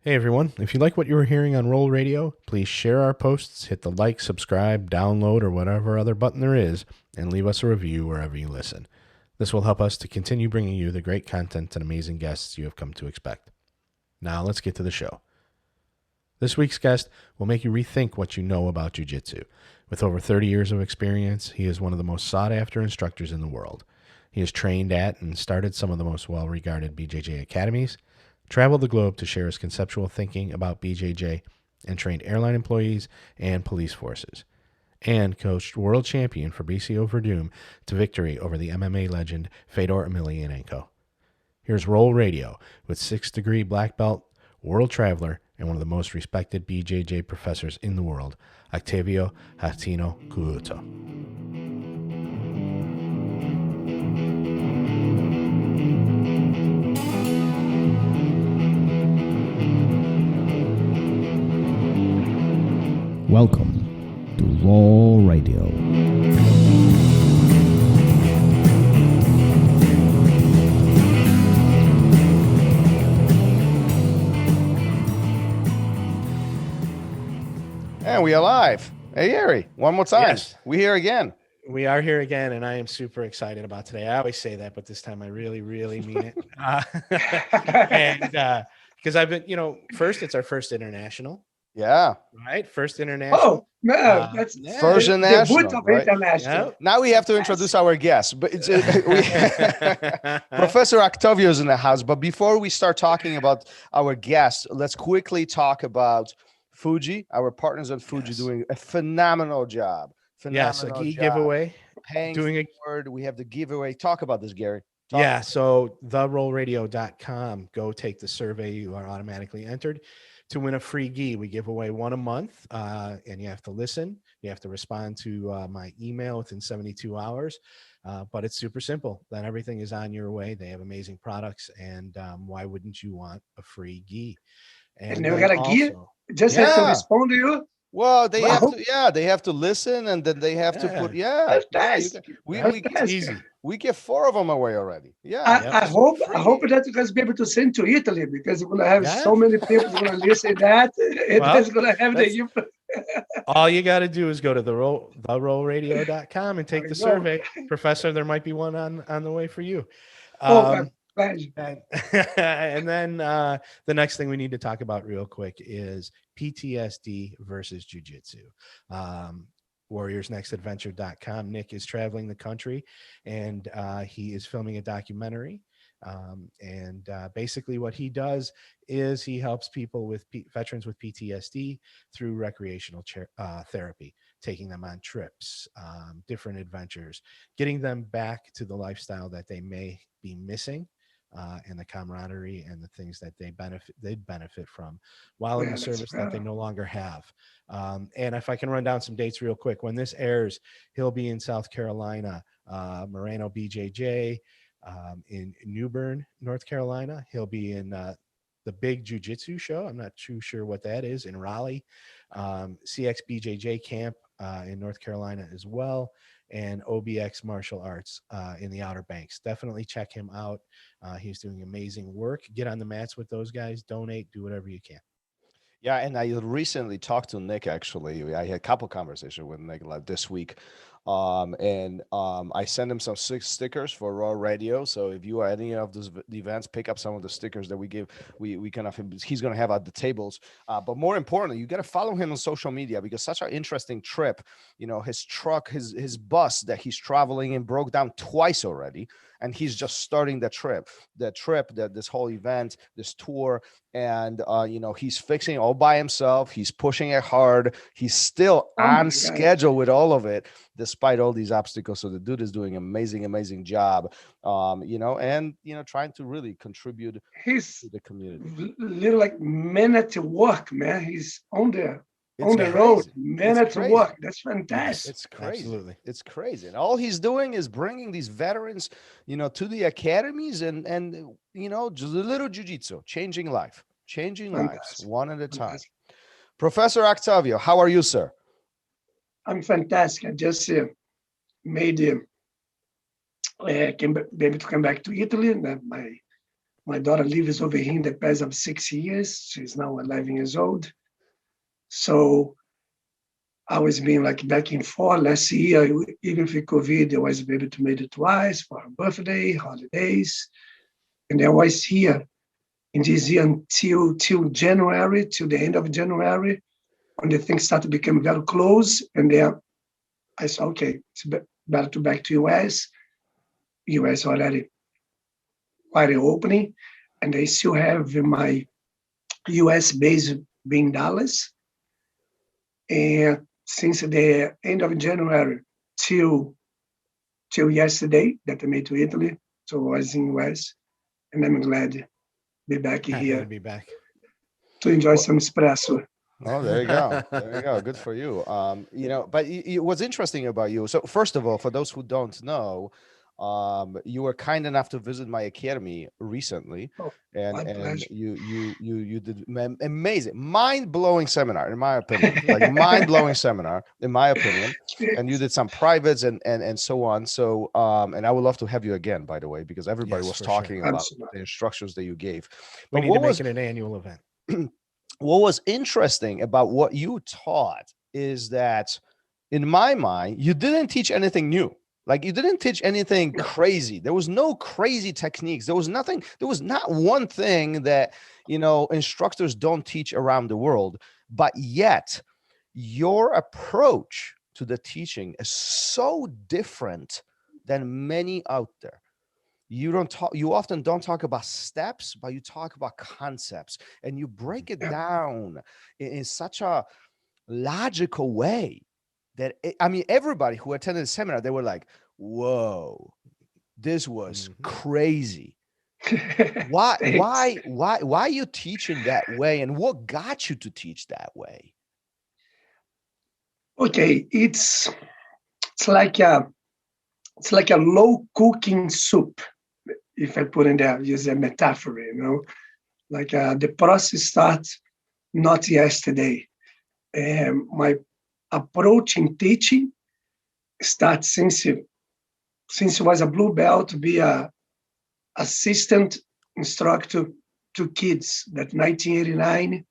Hey everyone, if you like what you were hearing on RŌL Radio, please share our posts, hit the like, subscribe, download, or whatever other button there is, and leave us a review wherever you listen. This will help us to continue bringing you the great content and amazing guests you have come to expect. Now let's get to the show. This week's guest will make you rethink what you know about Jiu-Jitsu. With over 30 years of experience, he is one of the most sought-after instructors in the world. He has trained at and started some of the most well-regarded BJJ academies, traveled the globe to share his conceptual thinking about BJJ, and trained airline employees and police forces, and coached World Champion Fabricio Werdum to victory over the MMA legend Fedor Emelianenko. Here's RŌL Radio with 6th-degree black belt, world traveler, and one of the most respected BJJ professors in the world, Octavio Ratihno Couto. Welcome to RŌL Radio. And we are live. Hey, Yeri, one more time. Yes. We here again. We are here again, and I am super excited about today. I always say that, but this time I really, really mean it. And because I've been, first, it's our first international. Yeah. Right? First international. Oh, no, that's First the international. boot of Right? international. Yep. Now we have to introduce our guest. But it's Professor Octavio is in the house. But before we start talking about our guest, let's quickly talk about Fuji. Our partners at Fuji doing a phenomenal job. Yes, a giveaway. Paying Doing forward. We have the giveaway. Talk about this, Gary. Yeah, so therolradio.com. Go take the survey. You are automatically entered to win a free gi. We give away one a month, and you have to listen. You have to respond to my email within 72 hours. But it's super simple. Then everything is on your way. They have amazing products, and why wouldn't you want a free gi? And never got a gear. Just have to respond to you. Well, they have to listen, and then they have to put, That's nice. we get 4 of them away already. Yeah. I hope that you guys be able to send to Italy, because we're gonna have so many people gonna listen that it's gonna have the all you got to do is go to therolradio.com and take the survey. Professor, there might be one on the way for you. And then the next thing we need to talk about real quick is PTSD versus Jiu-Jitsu. warriorsnextadventure.com. Nick is traveling the country, and he is filming a documentary. And basically what he does is he helps people with veterans with PTSD through recreational therapy, taking them on trips, different adventures, getting them back to the lifestyle that they may be missing. And the camaraderie and the things that they'd benefit from while in the service that they no longer have. And if I can run down some dates real quick, when this airs, he'll be in South Carolina, Moreno BJJ, in New Bern, North Carolina. He'll be in the big Jiu-Jitsu show. I'm not too sure what that is, in Raleigh, CX BJJ camp in North Carolina as well, and OBX Martial Arts in the Outer Banks. Definitely check him out. He's doing amazing work. Get on the mats with those guys, donate, do whatever you can. Yeah, and I recently talked to Nick, actually. I had a couple conversations with Nick this week. I sent him some 6 stickers for RŌL Radio. So if you are at any of those events, pick up some of the stickers that we give. We kind of, he's going to have at the tables. But more importantly, you got to follow him on social media, because such an interesting trip. His truck, his bus that he's traveling in broke down twice already. And he's just starting this whole event, this tour. And, he's fixing it all by himself. He's pushing it hard. He's still on schedule with all of it, despite all these obstacles. So the dude is doing amazing job, trying to really contribute to the community. Little like minute to work, man. He's on the road, minute to work. That's fantastic. It's crazy. Absolutely. It's crazy. And all he's doing is bringing these veterans, to the academies and just a little jiu-jitsu, changing lives one at a time. Professor Octavio, how are you, sir? I'm fantastic. I just made be able to come back to Italy, and my My daughter lives over here in the past of 6 years. She's now 11 years old. So I was being like back and forth. Last year, even for COVID, I was able to make it twice for her birthday, holidays. And I was here in this year till January, till the end of January, when the things started to become very close. And then I said, okay, it's better to back to US. US already quite opening. And I still have my US base being Dallas. And since the end of January till yesterday that I made to Italy, so I was in US, and I'm glad to be back here. To be back. To enjoy some espresso. Oh, there you go. There you go. Good for you. But what's interesting about you. So first of all, for those who don't know, you were kind enough to visit my academy recently, and you did amazing, mind-blowing seminar, in my opinion, like mind-blowing seminar, in my opinion. And you did some privates and so on. So, and I would love to have you again, by the way, because everybody was talking about the instructions that you gave. But we need to make it an annual event. What was interesting about what you taught is that, in my mind, you didn't teach anything new. Like, you didn't teach anything crazy. There was no crazy techniques. There was nothing. There was not one thing that, instructors don't teach around the world. But yet, your approach to the teaching is so different than many out there. You often don't talk about steps, but you talk about concepts, and you break it down in such a logical way that, everybody who attended the seminar, they were like, whoa, this was crazy. Why are you teaching that way? And what got you to teach that way? Okay. It's like a low cooking soup. If I put in there, use a metaphor, like the process starts not yesterday. My approach in teaching starts since I was a blue belt to be a assistant instructor to kids, that 1989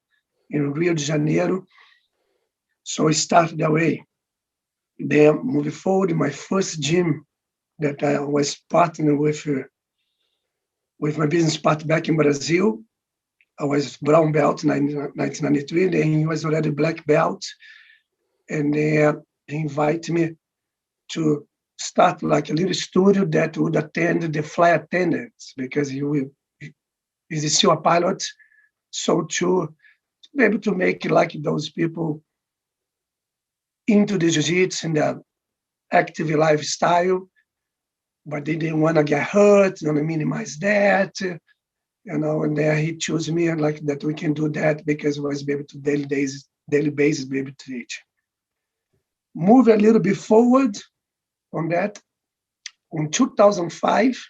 in Rio de Janeiro. So I started that way. Then moving forward, my first gym that I was partnering with my business partner back in Brazil, I was brown belt in 1993, then he was already black belt. And then he invited me to start like a little studio that would attend the flight attendants, because he's still a pilot. So to be able to make like those people into the jiu-jitsu and the active lifestyle, but they didn't want to get hurt, want to minimize that, and then he chose me, and like that we can do that because I was able to daily basis be able to teach. Move a little bit forward on that. In 2005,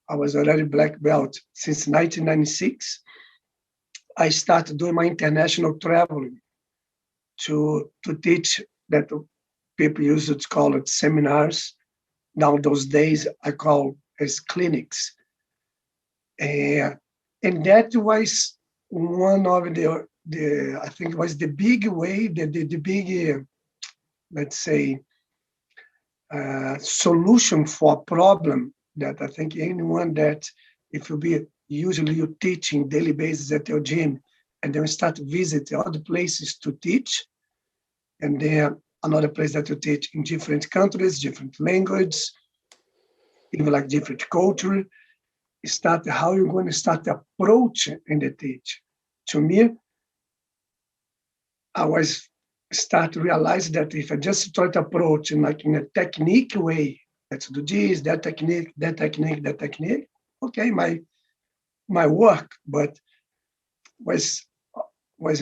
I was already black belt. Since 1996, I started doing my international traveling to teach that people used to call it seminars. Now those days I call as clinics. And that was one of the I think it was the big way, the big, let's say, solution for a problem that I think anyone that, if you're teaching daily basis at your gym, and then start visiting other places to teach, and then another place that you teach in different countries, different languages, even like different culture, start how you're going to start the approach in the teach. To me, I was start to realize that if I just try to approach in a technique way, let's do this, that technique, okay, my work, but was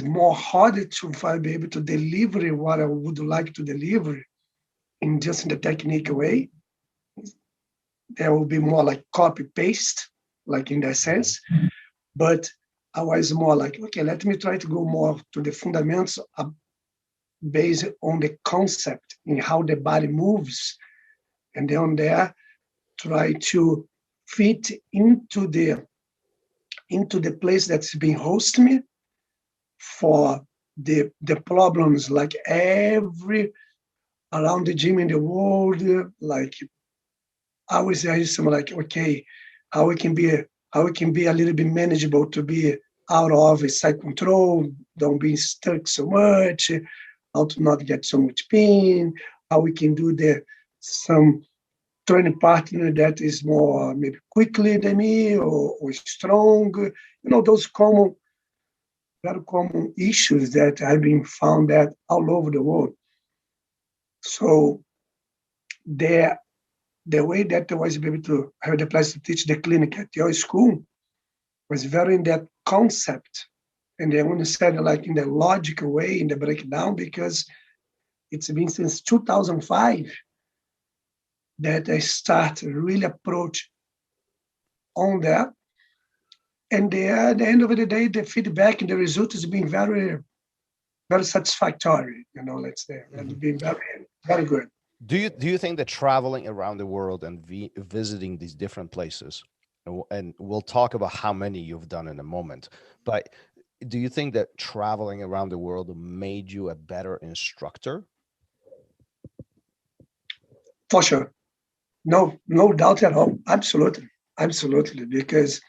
more harder to be able to deliver what I would like to deliver in just in the technique way. There will be more like copy paste, like in that sense. But I was more like, okay, let me try to go more to the fundamentals based on the concept in how the body moves. And then there, try to fit into the into the place that's been hosting me for the problems like every around the gym in the world. Like I always say something like, okay, how it can be a little bit manageable to be out of side control, don't be stuck so much, how to not get so much pain, how we can do some training partner that is more maybe quickly than me or strong, those very common issues that have been found that all over the world. So the way that I was able to have the pleasure to teach the clinic at your school was very in that concept. And I want to say it like in the logical way, in the breakdown, because it's been since 2005 that I started really approach on that. And at the end of the day, the feedback and the result has been very, very satisfactory, let's say. It's been very, very good. Do you think that traveling around the world and visiting these different places, and we'll talk about how many you've done in a moment, but do you think that traveling around the world made you a better instructor? For sure. No doubt at all. Absolutely. Because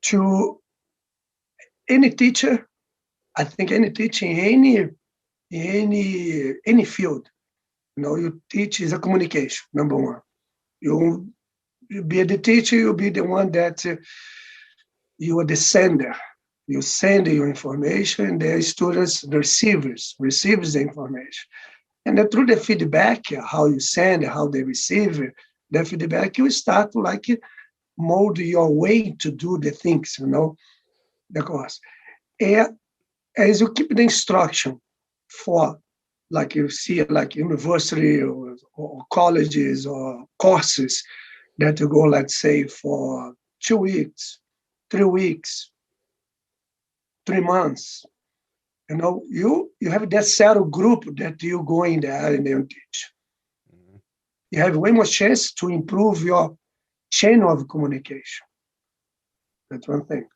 to any teacher, I think any teacher in any field, you teach is a communication, number one. You be the teacher, you'll be the one that you are the sender. You send your information, the students, the receives the information. And then through the feedback, how you send, how they receive the feedback, you start to like mold your way to do the things, the course. And as you keep the instruction for, like you see, like university or colleges or courses that you go, let's say, for 2 weeks, 3 weeks, 3 months, you have that settled group that you go in there and you teach. Mm-hmm. You have way more chance to improve your channel of communication. That's one thing.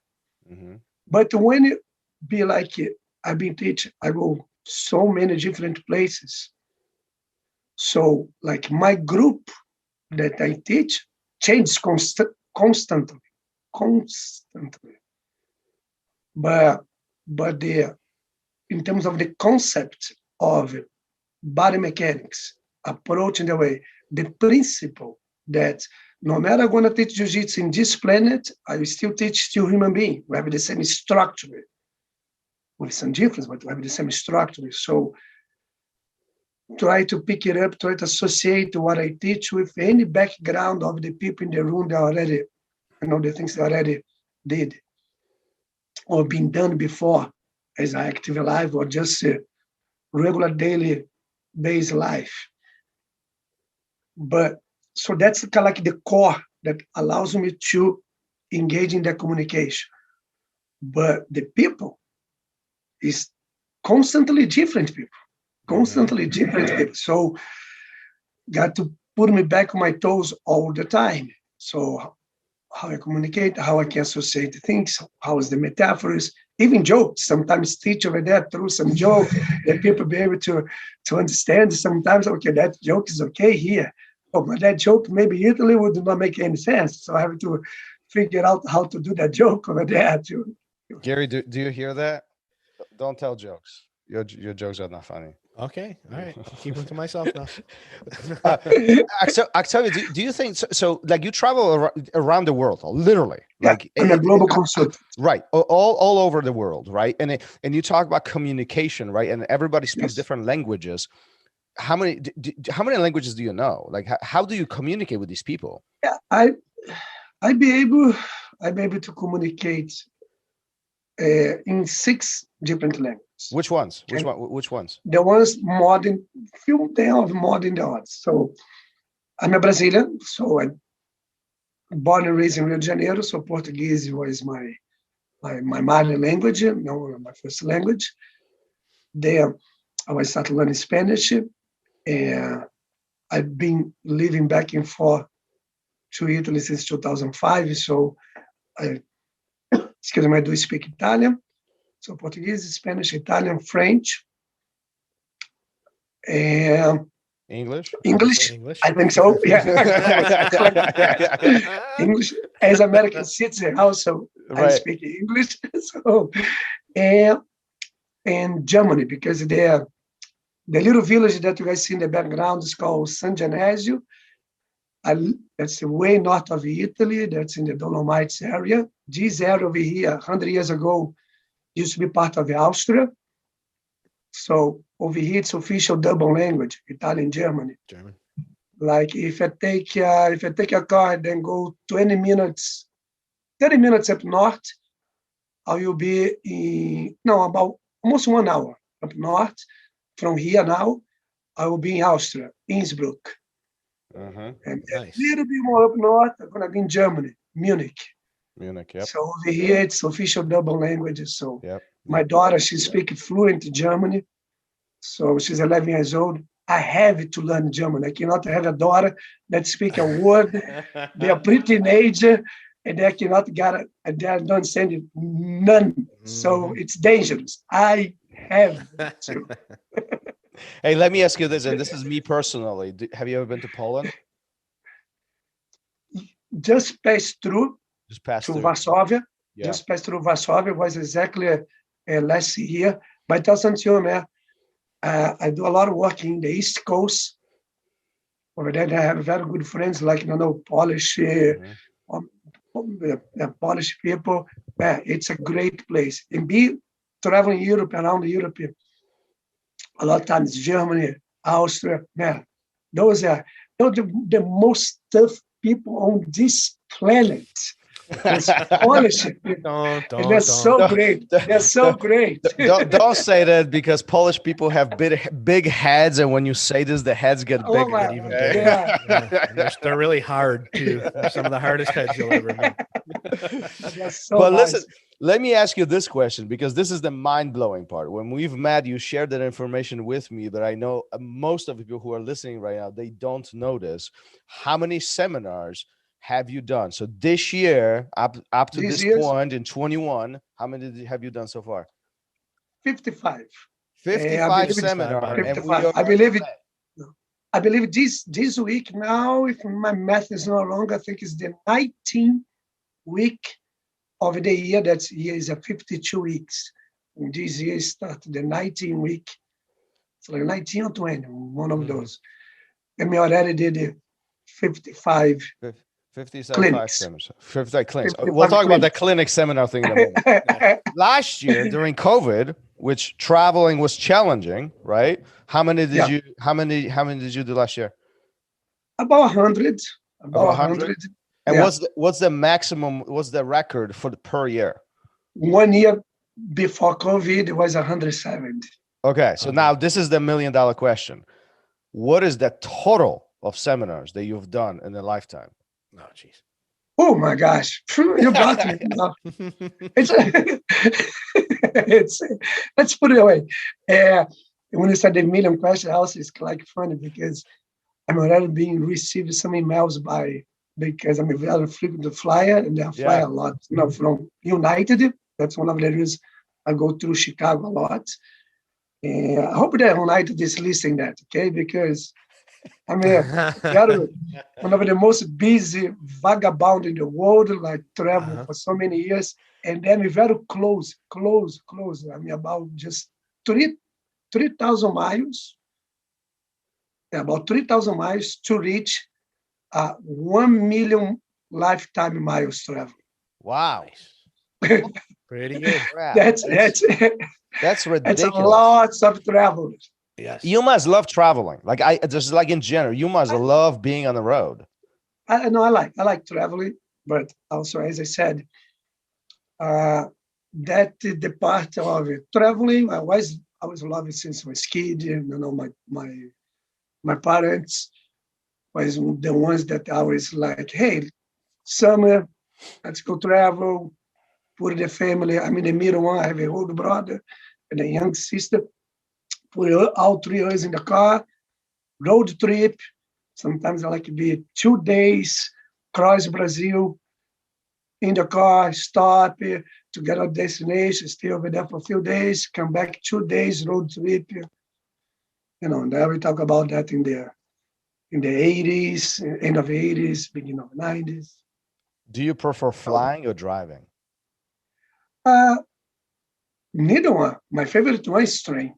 Mm-hmm. But when you be like, I've been teaching, I go so many different places. So like my group that I teach changes constantly. But in terms of the concept of body mechanics, approaching the way, the principle that no matter I'm going to teach Jiu-Jitsu in this planet, I will still teach human being. We have the same structure, with some difference, but we have the same structure. So try to pick it up, try to associate what I teach with any background of the people in the room that already, the things they already did or been done before as an active life or just a regular daily based life. But so that's kind of like the core that allows me to engage in the communication. But the people is constantly different people. So got to put me back on my toes all the time. So how I communicate, how I can associate things, how is the metaphors, even jokes. Sometimes teach over there through some joke that people be able to understand. Sometimes, okay, that joke is okay here. Oh, but that joke maybe Italy would not make any sense. So I have to figure out how to do that joke over there too. Gary, do you hear that? Don't tell jokes. Your jokes are not funny. Okay, all right. Keep them to myself now. Octavio, do you think so? Like you travel around the world, literally, like I'm a global consultant, right? All over the world, right? And you talk about communication, right? And everybody speaks different languages. How many languages do you know? Like how do you communicate with these people? Yeah, I'd be able to communicate in 6 different languages. Which ones? Which ones? The ones modern, few they are more than the others. So I'm a Brazilian, so I born and raised in Rio de Janeiro, so Portuguese was my mother language, my first language. There I started learning Spanish, and I've been living back and forth to Italy since 2005. So I do speak Italian. So Portuguese, Spanish, Italian, French, and English. English. I think so. Yeah. English as American citizen also. I Right. speak English. So and Germany, because the little village that you guys see in the background is called San Genesio. That's way north of Italy. That's in the Dolomites area. This area over here, 100 years ago, used to be part of Austria. So over here, it's official double language, Italian, German. Like if I take a car and then go 20 minutes, 30 minutes up north, I will be about almost 1 hour up north. From here now, I will be in Austria, Innsbruck. And Nice. a little bit more up north, I'm going to be in Germany, Munich. Yep. So over here, it's official double languages. So Yep. my daughter, she speaks fluent German. So she's 11 years old. I have to learn German. I cannot have a daughter that speaks a word. They are pretty teenager, and they cannot get it, and they don't understand none. So it's dangerous. I have to. Hey, let me ask you this, and this is me personally. Have you ever been to Poland? Just passed through Just passed to through. Varsovia. Yeah. Just passed through Varsovia. Was exactly last year. But that's until now. I do a lot of work in the East Coast. Over there, I have very good friends like Polish, Polish people. It's a great place. And be traveling Europe, around Europe, a lot of times Germany, Austria. Those are the most tough people on this planet. It's Polish people. And they're so great. They're so great. Don't say that, because Polish people have big heads, and when you say this, the heads get bigger. my- Even Yeah. bigger. Yeah. And they're really hard too. They're some of the hardest heads you'll ever meet. They're so But nice. listen, let me ask you this question, because this is the mind-blowing part. When we've met, you shared that information with me, but I know most of the people who are listening right now, they don't know this. How many seminars have you done? So this year, up to this point in 21, how many have you done so far? 55. 55 seminars. 55. I believe this week now, if my math is not wrong, I think it's the 19th week of the year. That year is 52 weeks. And this year started the 19th week. It's like 19 or 20, one of those. And we already did the 55 clinics. Seminars. 55 clinics. 55 We'll talk about the clinics. clinic seminar thing in a moment. Last year during COVID, which traveling was challenging, right? How many did you do last year? About 100. About 100. And what's the maximum? What's the record for per year? 1 year before COVID, it was 170. Okay, so now this is the $1 million question. What is the total of seminars that you've done in a lifetime? Oh, jeez. Oh my gosh, you got me. No. Let's put it away. When you said the million question, also it's like funny because I'm already being received some emails because I'm a very frequent flyer, and I fly a lot. From United. That's one of the reasons I go through Chicago a lot. And I hope that United is listening that, okay? Because I'm one of the most busy vagabond in the world, like travel for so many years. And then we're very close. I mean, about just 3,000 miles. About 3,000 miles to reach 1 million lifetime miles travel. Wow. Pretty good. That's ridiculous. That's a lot of travel. Yes. You must love traveling. Just like in general, you must love being on the road. I like traveling, but also, as I said, that the part of it. Traveling, I always love it since I was a kid. My parents was the ones that always like, hey, summer, let's go travel, put the family. I'm in the middle one. I have a older brother and a young sister. Put all 3 of us in the car, road trip. Sometimes I like to be 2 days, cross Brazil in the car, stop to get a destination, stay over there for a few days, come back 2 days road trip. Now we talk about that in the 80s, end of 80s, beginning of 90s. Do you prefer flying or driving? Neither one. My favorite one is train.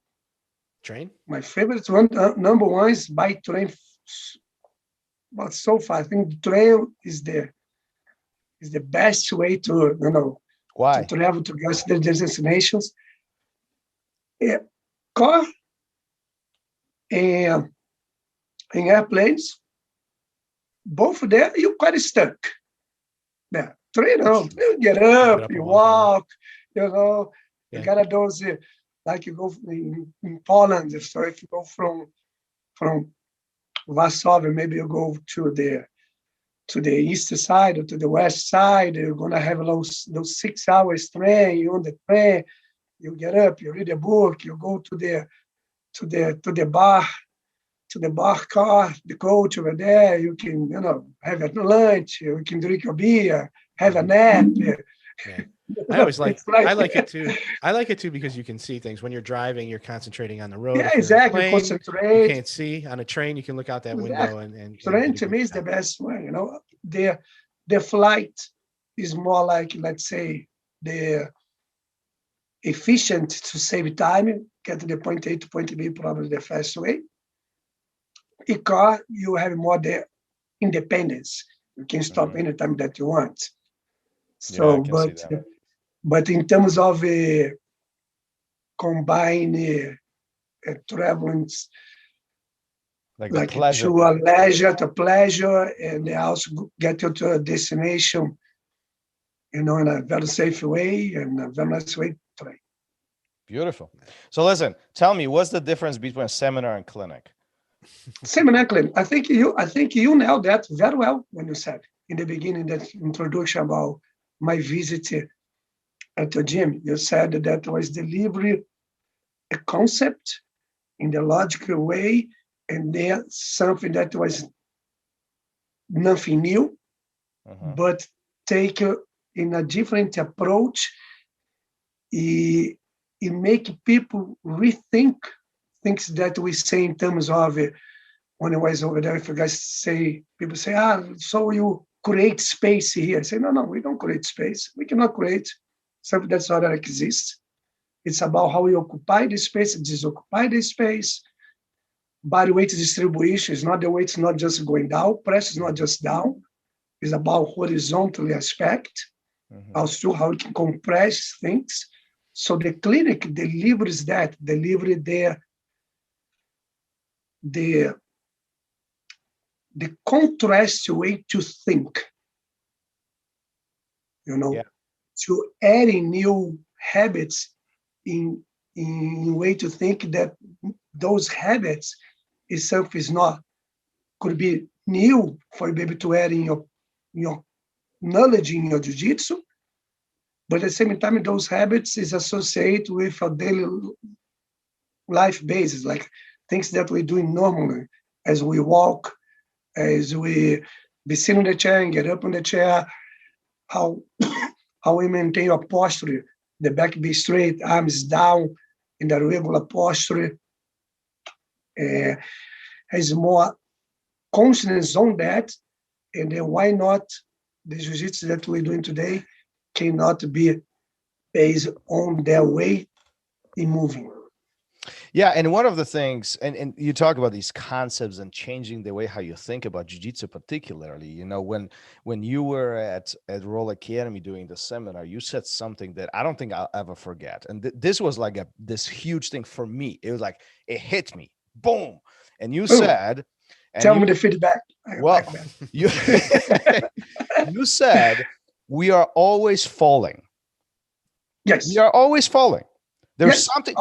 Train? My favorite one, number one, is by train. But so far, I think the train is the best way to Why? to travel to get to the destinations. Car and in airplanes, both there you're quite stuck. Yeah, train, you get up, you walk, you got those like you go in Poland. So if you go from Warsaw, maybe you go to the east side or to the west side, you're gonna have those 6 hours train. You're on the train, you get up, you read a book, you go to the bar car, the coach over there, you can have a lunch, you can drink a beer, have a nap. Yeah. I always I like it too. I like it too because you can see things when you're driving. You're concentrating on the road. Yeah, exactly. Concentrate. You can't see on a train. You can look out that window and train to me is the best way. The flight is more like, let's say, the efficient to save time, get to the point A to point B, probably the fast way. A car, you have more the independence. You can stop anytime that you want. So, but in terms of combine traveling like pleasure. to a leisure, to pleasure, and they also get you to a destination, in a very safe way and a very nice way to train. Beautiful. So listen, tell me, what's the difference between a seminar and clinic? Seminar clinic. I think you nailed that very well when you said in the beginning, that introduction about my visit at the gym. You said that was delivery a concept in the logical way, and then something that was nothing new, but take in a different approach. It make people rethink things that we say in terms of when I was over there. If you guys say, people say, so you create space here. I say, no, we don't create space. We cannot create something that's not that exists. It's about how we occupy the space, disoccupy the space. Body weight distribution is not the weight, it's not just going down. Press is not just down. It's about horizontally aspect. Also how we can compress things. So the clinic delivers that, the contrast way to think, to adding new habits in way to think, that those habits is something is not could be new for you able to add in your knowledge in your jiu-jitsu, but at the same time those habits is associated with a daily life basis, like things that we're doing normally as we walk, as we be sitting in the chair and get up on the chair, how we maintain our posture, the back be straight, arms down in the regular posture, has more consciousness on that. And then why not the jiu-jitsu that we're doing today cannot be based on their way in moving. Yeah, and one of the things, and you talk about these concepts and changing the way how you think about jiu-jitsu, particularly, when you were at RŌL Academy doing the seminar, you said something that I don't think I'll ever forget. And this was like this huge thing for me. It was like, it hit me, boom. And you said, tell me the feedback. Well, you said, we are always falling. Yes. We are always falling. There's something,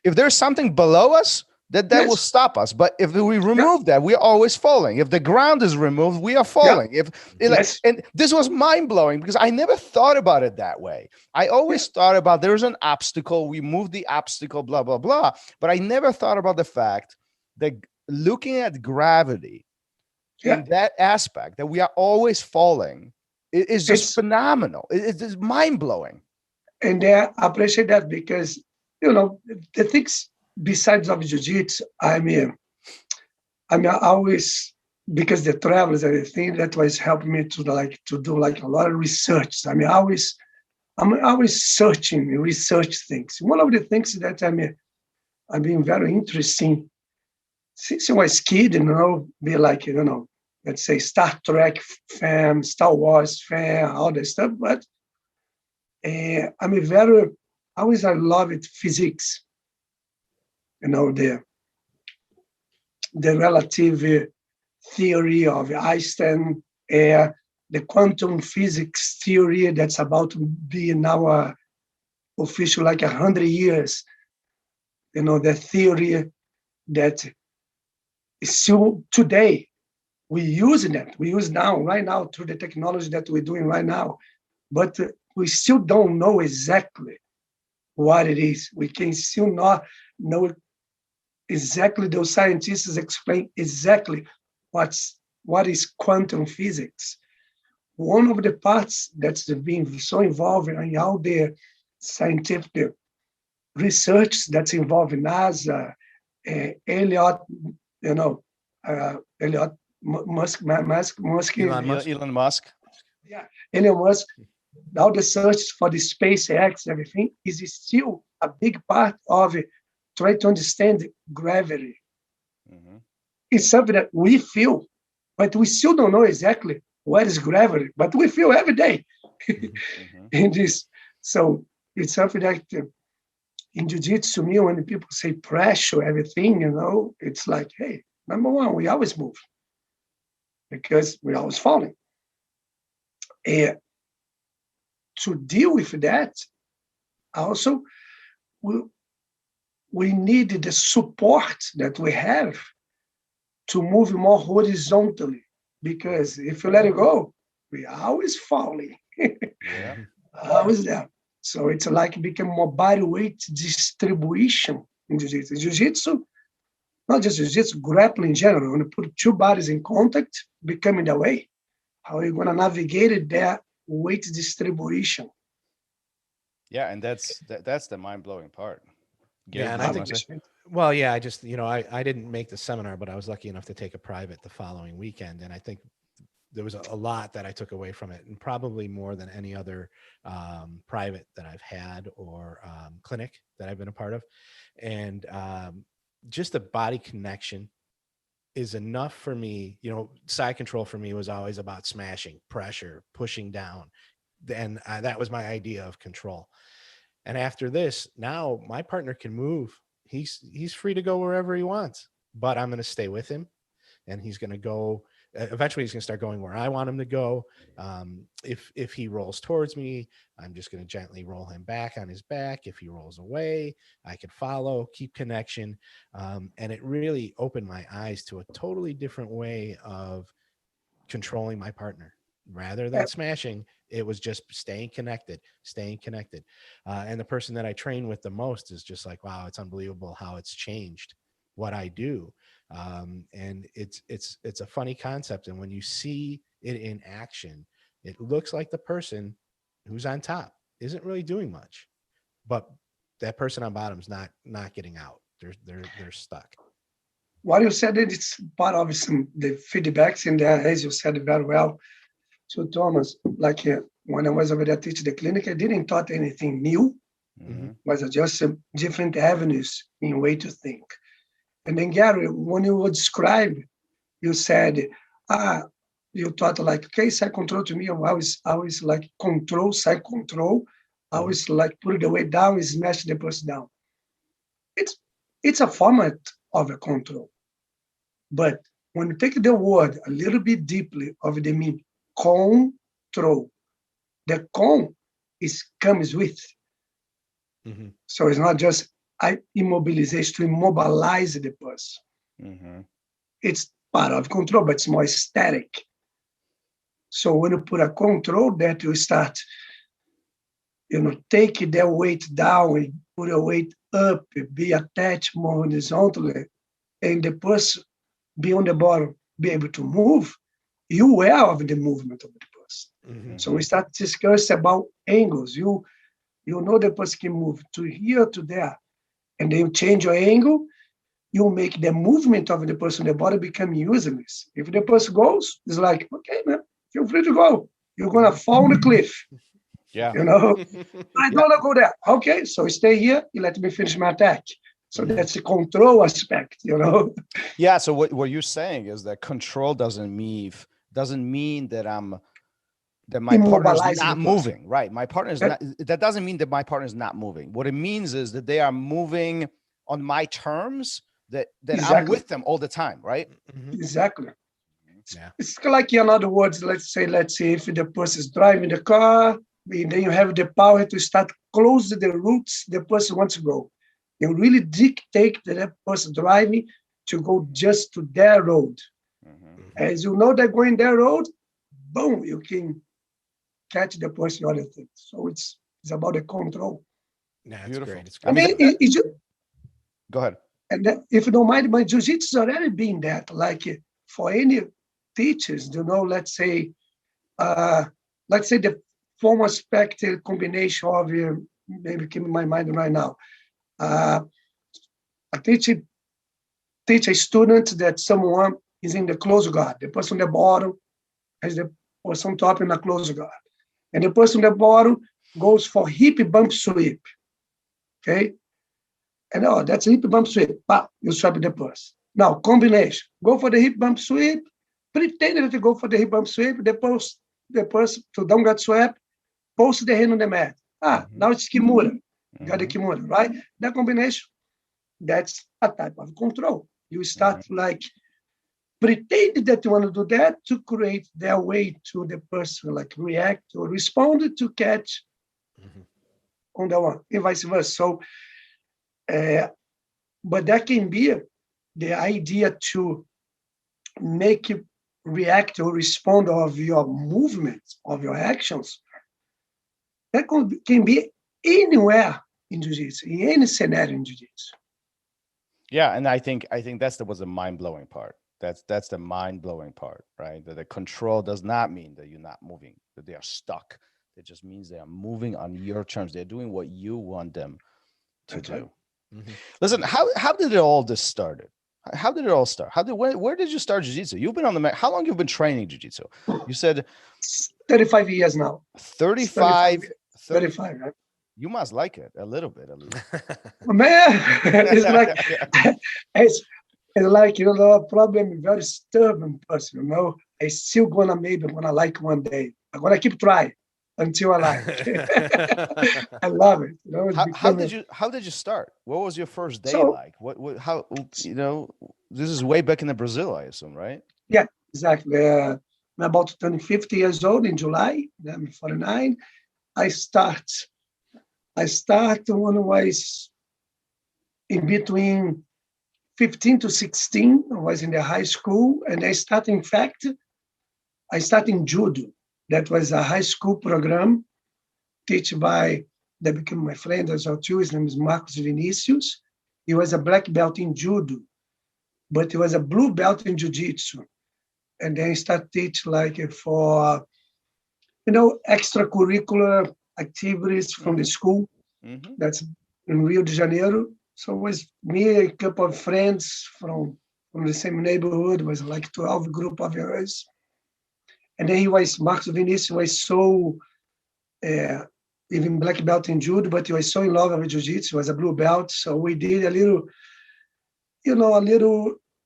if there's something below us, that will stop us. But if we remove that, we are always falling. If the ground is removed, we are falling. And this was mind blowing because I never thought about it that way. I always thought about there's an obstacle, we move the obstacle, blah, blah, blah. But I never thought about the fact that looking at gravity in that aspect, that we are always falling, is just phenomenal. It's mind-blowing. And I appreciate that because, the things besides of jiu-jitsu, I mean, I always, because the travels and everything, that was helping me to do a lot of research. I mean, I'm always searching, research things. One of the things that I've been very interesting since I was a kid, be like, let's say Star Trek fan, Star Wars fan, all that stuff. But I loved physics, the relative theory of Einstein, the quantum physics theory that's about to be now official 100 years. The theory that is still today, we use that. We use right now, through the technology that we're doing right now. But we still don't know exactly what it is. We can still not know exactly. Those scientists explain exactly what is quantum physics. One of the parts that's been so involved in all the scientific research that's involved in NASA, Elliot Musk. Elon Musk. Yeah, Elon Musk. All the search for the SpaceX, everything is still a big part of it, trying to understand gravity. Mm-hmm. It's something that we feel, but we still don't know exactly what is gravity, but we feel every day mm-hmm. in this. So it's something that in jiu-jitsu, to me, when people say pressure, everything, it's like, hey, number one, we always move because we're always falling. To deal with that, also, we need the support that we have to move more horizontally, because if you let it go, we are always falling. Yeah. Always there. So it's like become more body weight distribution in jiu-jitsu. Jiu-jitsu, not just jiu-jitsu, grappling in general. When you put two bodies in contact, becoming the way, how are you going to navigate it there? Weight distribution. Yeah, and that's the mind-blowing part. Gary, yeah, and I think, I just, I didn't make the seminar, but I was lucky enough to take a private the following weekend, and I think there was a lot that I took away from it, and probably more than any other private that I've had or clinic that I've been a part of. And just the body connection is enough for me. Side control for me was always about smashing, pressure, pushing down. And that was my idea of control. And after this, now my partner can move. He's free to go wherever he wants, but I'm going to stay with him, and he's going to go. Eventually, he's going to start going where I want him to go. If he rolls towards me, I'm just going to gently roll him back on his back. If he rolls away, I can follow, keep connection. And it really opened my eyes to a totally different way of controlling my partner. Rather than smashing, it was just staying connected. And the person that I train with the most is just like, wow, it's unbelievable how it's changed what I do. And it's a funny concept. And when you see it in action, it looks like the person who's on top isn't really doing much, but that person on bottom is not getting out. They're stuck. What you said, it's part of the feedbacks in there, as you said very well. So Thomas, when I was over there teaching the clinic, I didn't taught anything new. Mm-hmm. It was just different avenues in way to think. And then Gary, when you would describe, you said, you thought okay, side control to me, I always like control, side control. I always like put the weight down and smash the person down. It's a format of a control. But when you take the word a little bit deeply of the meaning, control, the con comes with. Mm-hmm. So it's not just immobilization, to immobilize the person. Mm-hmm. It's part of control, but it's more static. So when you put a control, that you start, take their weight down, put a weight up, be attached more horizontally, and the person be on the bottom. be able to move, you aware of the movement of the person. So we start to discuss about angles. You know the person can move to here to there, and then you change your angle. You make the movement of the person, the body become useless. If the person goes, it's like, okay, man, feel free to go. You're gonna fall on the cliff. Yeah. I don't want to go there. Okay, so stay here. You let me finish my attack. So that's the control aspect, Yeah. So what you're saying is that control doesn't mean that my partner is not moving. Right. My partner is not. That doesn't mean that my partner is not moving. What it means is that they are moving on my terms. That exactly. I'm with them all the time. Right. Exactly. Yeah. It's like, in other words, let's say if the person is driving the car, then you have the power to start closing the routes the person wants to go. You really dictate that person driving to go just to their road. As you know they're going their road, boom, you can catch the person other thing. So it's about the control. Yeah, beautiful. Great. I mean, go ahead. And if you don't mind, my jiu-jitsu is already been that. Like for any teachers, let's say the form aspect combination of maybe keep in my mind right now. I teach a student that someone is in the close guard. The person on the bottom has the person top in the close guard. And the person on the bottom goes for hip bump sweep. Okay? And that's a hip bump sweep. Bah, you swap the person. Now, combination. Go for the hip bump sweep. Pretend that you go for the hip bump sweep. The person to don't get swept. Post the hand on the mat. Now it's Kimura. Got the Kimura, right? That combination, that's a type of control. You start like pretend that you want to do that to create their way to the person, like react or respond to catch on the one, and vice versa. So, but that can be the idea to make you react or respond of your movements, of your actions. That can be anywhere in jiu-jitsu, in any scenario in jiu-jitsu. Yeah, and I think that's was the mind-blowing part. That's the mind-blowing part, right? That the control does not mean that you're not moving, that they are stuck. It just means they are moving on your terms. They're doing what you want them to do. Listen, how did it all this started? How did it all start? Where did you start jiu-jitsu? You've been on the mat. How long you've been training jiu-jitsu? You said 35 years now. 35, right? You must like it a little bit, at least. Man, it's like a problem. Very stubborn person. I still gonna like one day. I'm gonna keep trying until I like. I love it. How did you start? What was your first day like? How this is way back in the Brazil, I assume, right? Yeah, exactly. I'm about to turn 50 years old in July. I'm 49. I start when I was in between 15 to 16. I was in the high school, and I started in judo. That was a high school program taught by, that became my friend as well too. His name is Marcos Vinicius. He was a black belt in judo, but he was a blue belt in jiu-jitsu. And then he started teaching like for, extracurricular activities from the school. That's in Rio de Janeiro. So it was me, a couple of friends from the same neighborhood. It was like 12 group of us. And then Marcos Vinicius was so, even black belt in judo, but he was so in love with jiu-jitsu. He was a blue belt. So we did a little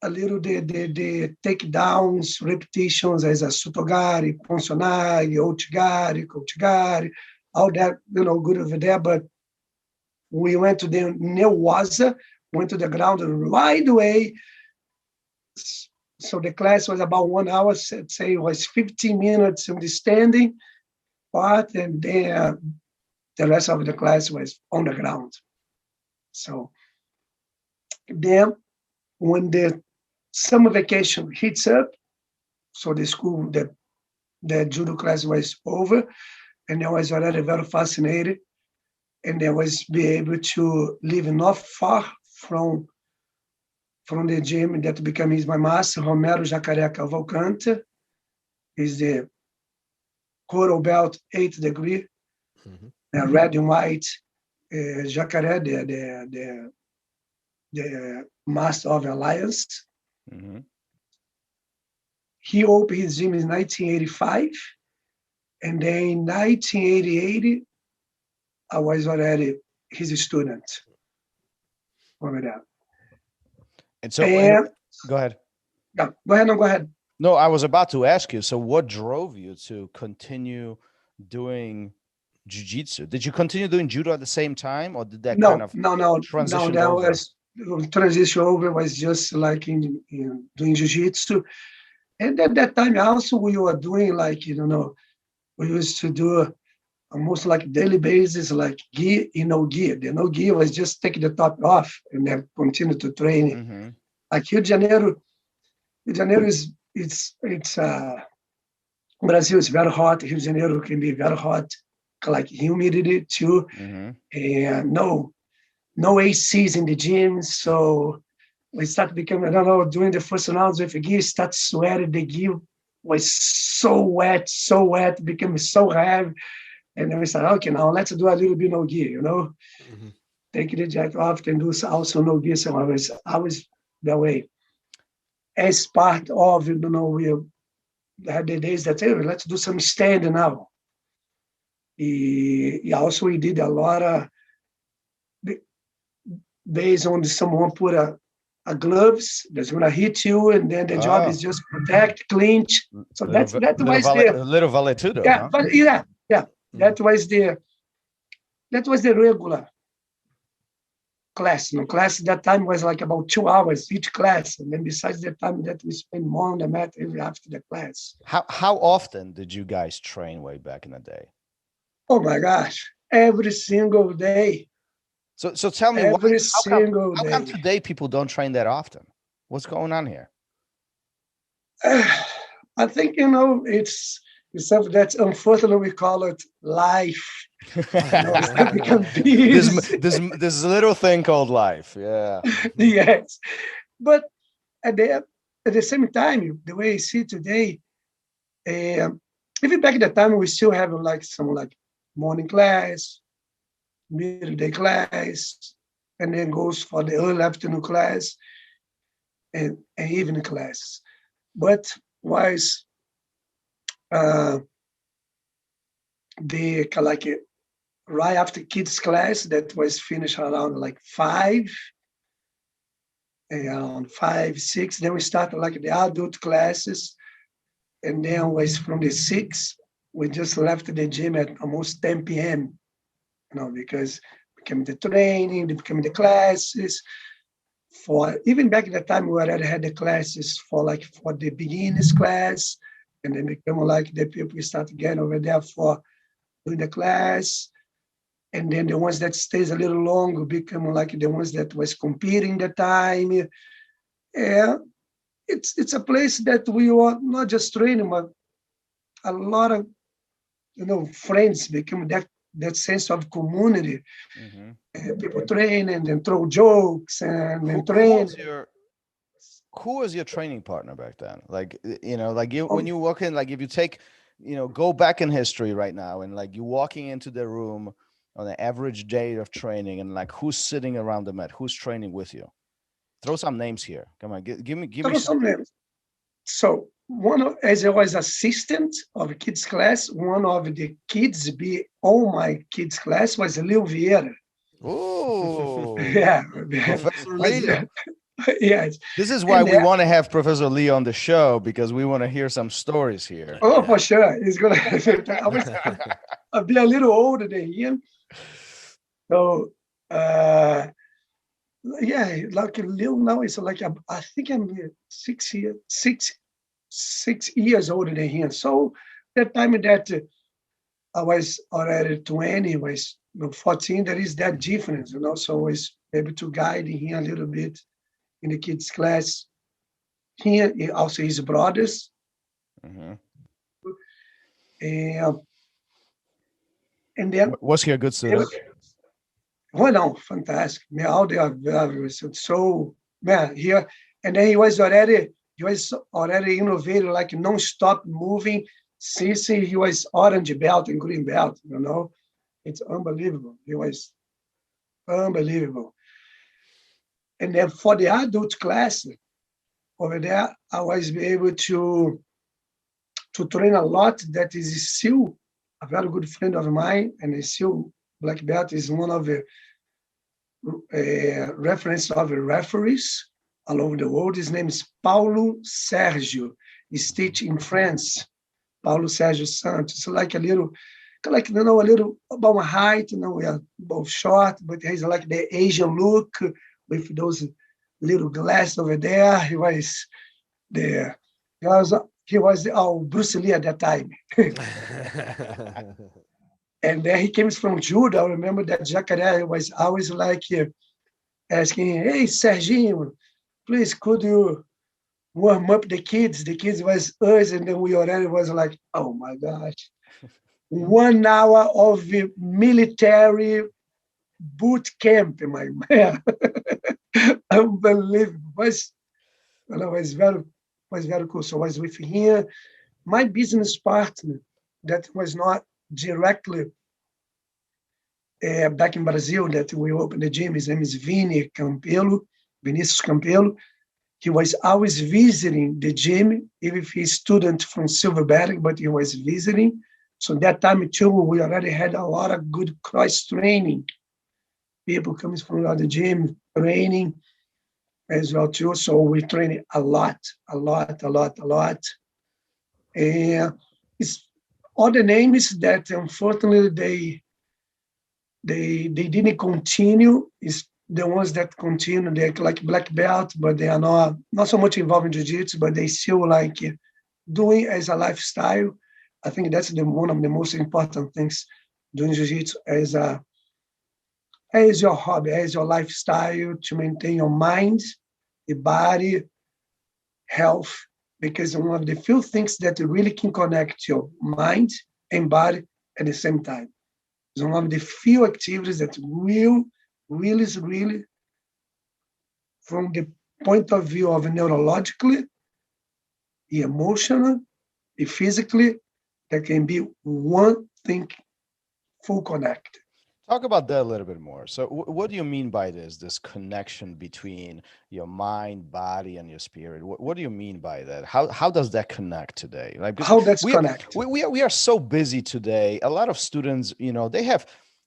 the takedowns, repetitions as a sutogari, ponçonari, outigari, all that, good over there. But we went to the Neuwaza, went to the ground right away. So the class was about 1 hour, say it was 15 minutes in the standing part, and then the rest of the class was on the ground. So then when the summer vacation hits up, so the school, the judo class was over, and I was already very fascinated, and I was be able to live not far from from the gym that became my master, Romero Jacaré Cavalcante. He's the Couto belt 8th degree, red and white. Jacaré, the master of Alliance. Mm-hmm. He opened his gym in 1985, and then in 1988, I was already his student over there. And so, go ahead. Yeah, go ahead. No, go ahead. No, I was about to ask you. So, what drove you to continue doing jiu-jitsu? Did you continue doing judo at the same time, or did that No. transition That over? was transition over. Was just like in doing jiu-jitsu, and at that time also we were doing like we used to do almost like daily basis, like gi, no gi. The no gi was just take the top off and then continue to train. Mm-hmm. Like Rio de Janeiro is Brazil is very hot. Rio de Janeiro can be very hot, like humidity too, and no ACs in the gym. So we start becoming, doing the first rounds with gi, start sweating. The gi was so wet, became so heavy. And then we said, okay, now let's do a little bit no gi, take the jacket off and do also no gi. So I was that way. As part of, we had the days that, hey, let's do some stand now. Also, we did a lot of, based on someone put a gloves that's going to hit you, and then the job is just protect, clinch. So that was a little valetudo. Yeah, huh? but yeah. That was the regular class. Class at that time was like about 2 hours each class, and then besides the time that we spend more on the mat after the class. How often did you guys train way back in the day? Oh my gosh, every single day. So tell me, how come today people don't train that often? What's going on here? I think it's something that unfortunately we call it life. This little thing called life. Yeah. Yes, but at the same time, the way I see today, even back at the time, we still have some morning class, midday class, and then goes for the early afternoon class and evening class. But was right after kids class that was finished around 5, 6. Then we started the adult classes, and then was from the 6. We just left the gym at almost 10 p.m. Because became the training, became the classes. For even back at the time, we already had the classes for the beginners class, and then become the people start getting over there for doing the class, and then the ones that stays a little longer become the ones that was competing the time. Yeah, it's a place that we are not just training, but a lot of friends become that sense of community. People train and then throw jokes and train. Who was your training partner back then? When you walk in, if you take, go back in history right now, and you walking into the room on an average day of training, and who's sitting around the mat, who's training with you? Throw some names here. Come on, give me some names. So as I was assistant of kids class, one of the kids be on my kids class was Leo Vieira. Oh, yeah, Professor Leo. Yes. This is why we want to have Professor Lee on the show, because we want to hear some stories here. Oh, for sure. He's gonna I'll be a little older than him. So Leo now is I think I'm 6 years older than him. So that time that I was already 20, was 14, there is that difference, so I was able to guide him a little bit in the kids' class. Here, also his brothers. And then... Was he a good student? Oh, no, fantastic. All they are very, so man, here, and then he was already innovative, like non-stop moving. Since he was orange belt and green belt, it's unbelievable. He was unbelievable. And then for the adult class over there, I was able to train a lot. That is still a very good friend of mine, and is still black belt is one of the reference of the referees all over the world. His name is Paulo Sergio. He's teaching in France. Paulo Sergio Santos, like a little about my height, we are both short, but he's like the Asian look with those little glasses over there. He was Bruce Lee at that time. And then he came from judo. I remember that Jacaré was always like asking, "Hey, Serginho, please, could you warm up the kids?" The kids was us, and then we already was like, "Oh my gosh." 1 hour of military boot camp, my man. Unbelievable. Was very cool. So I was with him. My business partner that was not directly back in Brazil, that we opened the gym, his name is Vinicius Campelo. He was always visiting the gym, even if he's a student from Silverberg, but he was visiting. So that time too, we already had a lot of good cross training. People coming from the gym training as well too. So we trained a lot. And it's all the names that unfortunately they didn't continue. Is the ones that continue. They're like black belt, but they are not so much involved in jiu-jitsu, but they still like doing as a lifestyle. I think that's one of the most important things, doing jiu-jitsu as your hobby, as your lifestyle, to maintain your mind, your body, health, because one of the few things that really can connect your mind and body at the same time. It's one of the few activities that really, from the point of view of neurologically, emotionally, physically, there can be one thing full connect. Talk about that a little bit more. So what do you mean by this connection between your mind, body, and your spirit? What do you mean by that? How does that connect today? Like, how that's connect? We are so busy today. A lot of students, they have,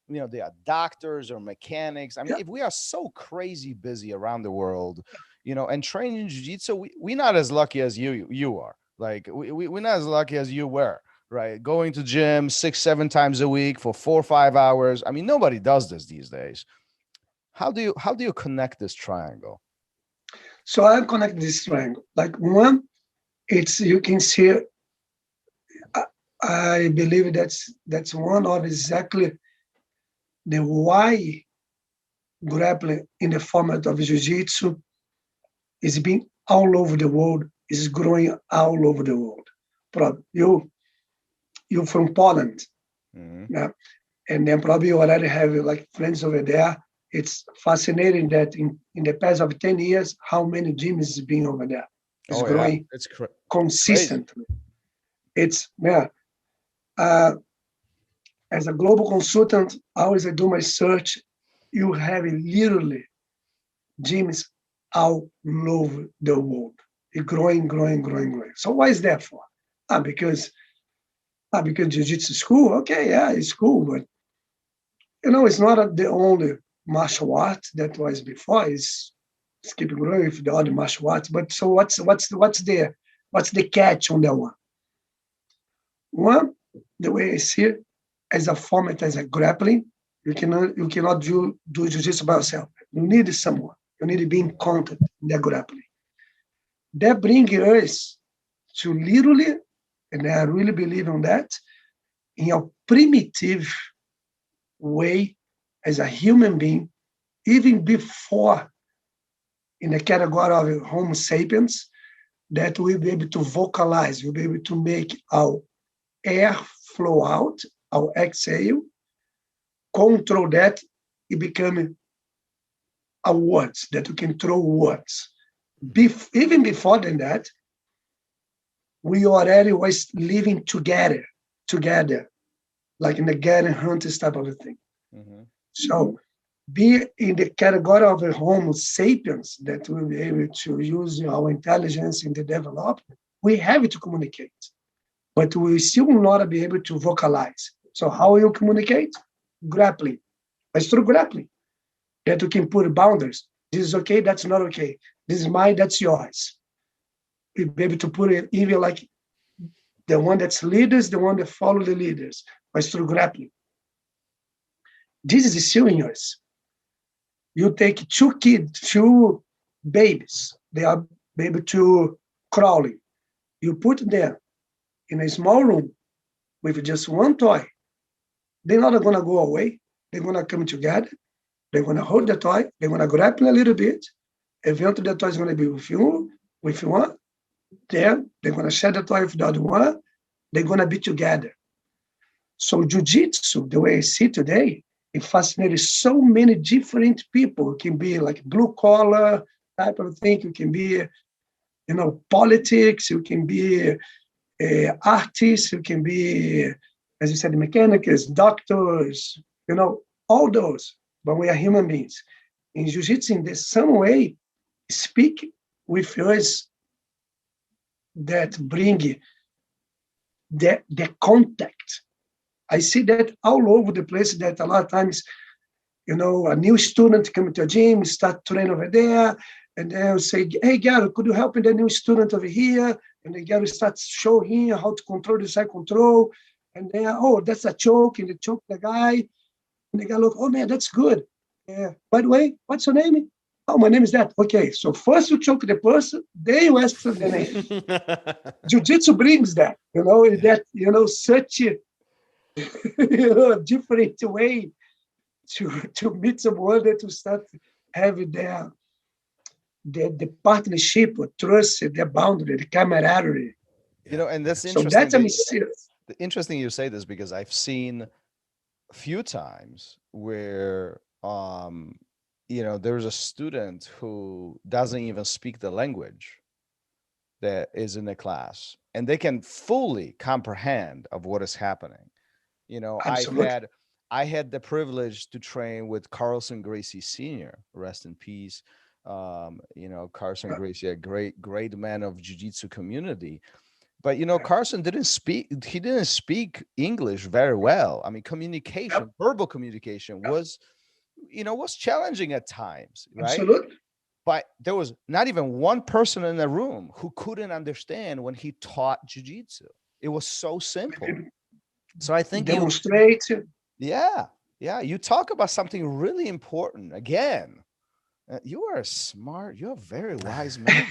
they are doctors or mechanics. I mean, if we are so crazy busy around the world, and training jiu-jitsu, we're not as lucky as you are. Like we're not as lucky as you were. Right, going to gym 6-7 times a week for 4 or 5 hours. I mean, nobody does this these days. How do you connect this triangle? So I connect this triangle. Like one, it's you can see. I believe that's one of exactly the why grappling in the format of jiu-jitsu is being all over the world, is growing all over the world. Probably you're from Poland, yeah, and then probably you already have like friends over there. It's fascinating that in the past of 10 years, how many gyms is being over there. It's growing consistently. Crazy. It's as a global consultant, always I do my search. You have literally gyms all over the world. It's growing. So why is that for? Because jiu-jitsu is cool. Okay, yeah, it's cool, but it's not the only martial art that was before. It's keeping growing with the other martial arts. But so what's the catch on that one? One, the way I see it, as a format, as a grappling, you cannot do jiu-jitsu by yourself. You need someone. You need to be in contact in that grappling. That brings us to literally, and I really believe in that, in a primitive way as a human being, even before in the category of Homo sapiens, that we'll be able to vocalize, we'll be able to make our air flow out, our exhale, control that, it becoming words, that you can throw words. Even before than that, we already was living together, like in the Garen Hunters type of a thing. Mm-hmm. So be in the category of a Homo sapiens that will be able to use our intelligence in the development, we have to communicate, but we still will not be able to vocalize. So how will you communicate? Grappling. But through grappling, that you can put boundaries. This is okay, that's not okay. This is mine, that's yours. We'll be able to put it even like the one that's leaders, the one that follow the leaders, but through grappling. This is still in yours. You take two babies, they are able to crawling. You put them in a small room with just one toy. They're not going to go away. They're going to come together. They're going to hold the toy. They're going to grapple a little bit. Eventually, the toy is going to be with you, with one. Then they're going to share the toy with the other one. They're going to be together. So Jiu-Jitsu, the way I see today, it fascinates so many different people. It can be like blue collar type of thing. It can be, politics. You can be artists. You can be, as you said, mechanics, doctors, all those. But we are human beings. In Jiu-Jitsu, in some way, speak with us that bring the contact. I see that all over the place, that a lot of times, a new student come to a gym, start training over there, and they'll say, hey, Gary, could you help the new student over here? And the Gary starts showing him how to control the side control. And then, oh, that's a choke, and they choke the guy. And the guy look, oh, man, that's good. By the way, what's your name? Oh, my name is that. Okay, so first you choke the person, then you ask for the name. Jiu-Jitsu brings that, such a different way to meet someone, that to start having the partnership, or trust, the boundary, the camaraderie. And that's interesting. So that's interesting you say this, because I've seen a few times where there's a student who doesn't even speak the language that is in the class, and they can fully comprehend of what is happening. I had the privilege to train with Carlson Gracie Sr., rest in peace. Carson Gracie, a great man of Jiu-Jitsu community. But Carson didn't speak English very well. I mean, communication, verbal communication was challenging at times, right? Absolutely. But there was not even one person in the room who couldn't understand when he taught Jiu-Jitsu. It was so simple. So I think demonstrate. You talk about something really important. Again, you are smart. You're a very wise man.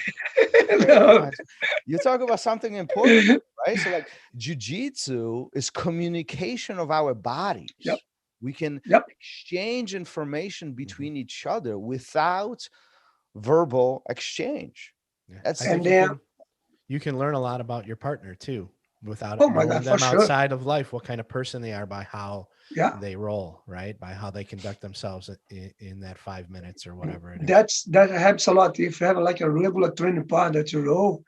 You talk about something important, right? So like Jiu-Jitsu is communication of our bodies. Yep. We can exchange information between each other without verbal exchange. Yeah. You can learn a lot about your partner too, without knowing them outside of life, what kind of person they are by how they roll, right? By how they conduct themselves in that 5 minutes or whatever it is. That helps a lot. If you have like a regular training partner that you roll,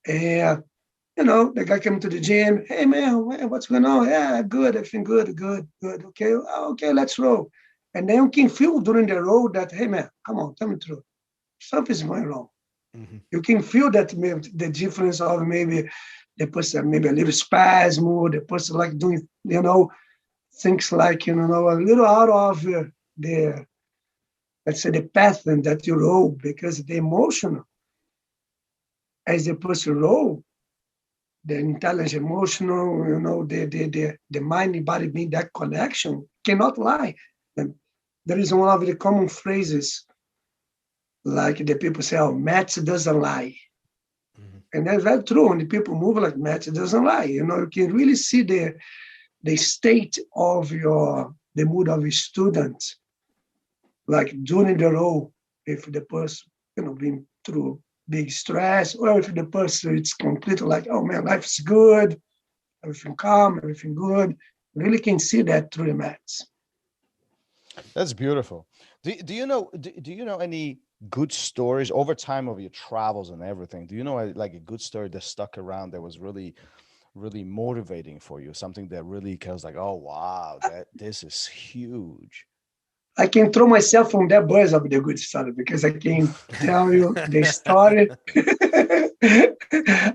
the guy coming to the gym, hey man, what's going on? Yeah, good, everything good. Okay, let's roll. And then you can feel during the roll that, hey man, come on, tell me the truth. Something's going wrong. Mm-hmm. You can feel that maybe the difference of maybe the person maybe a little spasm, or the person like doing, things like, a little out of the, let's say, the pattern that you roll, because the emotional, as the person roll, the intelligent, emotional, the mind and body being that connection cannot lie. And there is one of the common phrases, like the people say, oh, Matt doesn't lie. Mm-hmm. And that's very true. When the people move like Matt doesn't lie, you can really see the state of the mood of a student, like during the roll, if the person, been through big stress, or if the person it's completely like, oh man, life's good, everything calm, everything good. Really can see that through the mats. That's beautiful. Do you know do you know any good stories over time of your travels and everything? Do you know like a good story that stuck around that was really motivating for you? Something that really was like, oh wow, that this is huge. I can throw myself on that bus of the good story because I can tell you the story.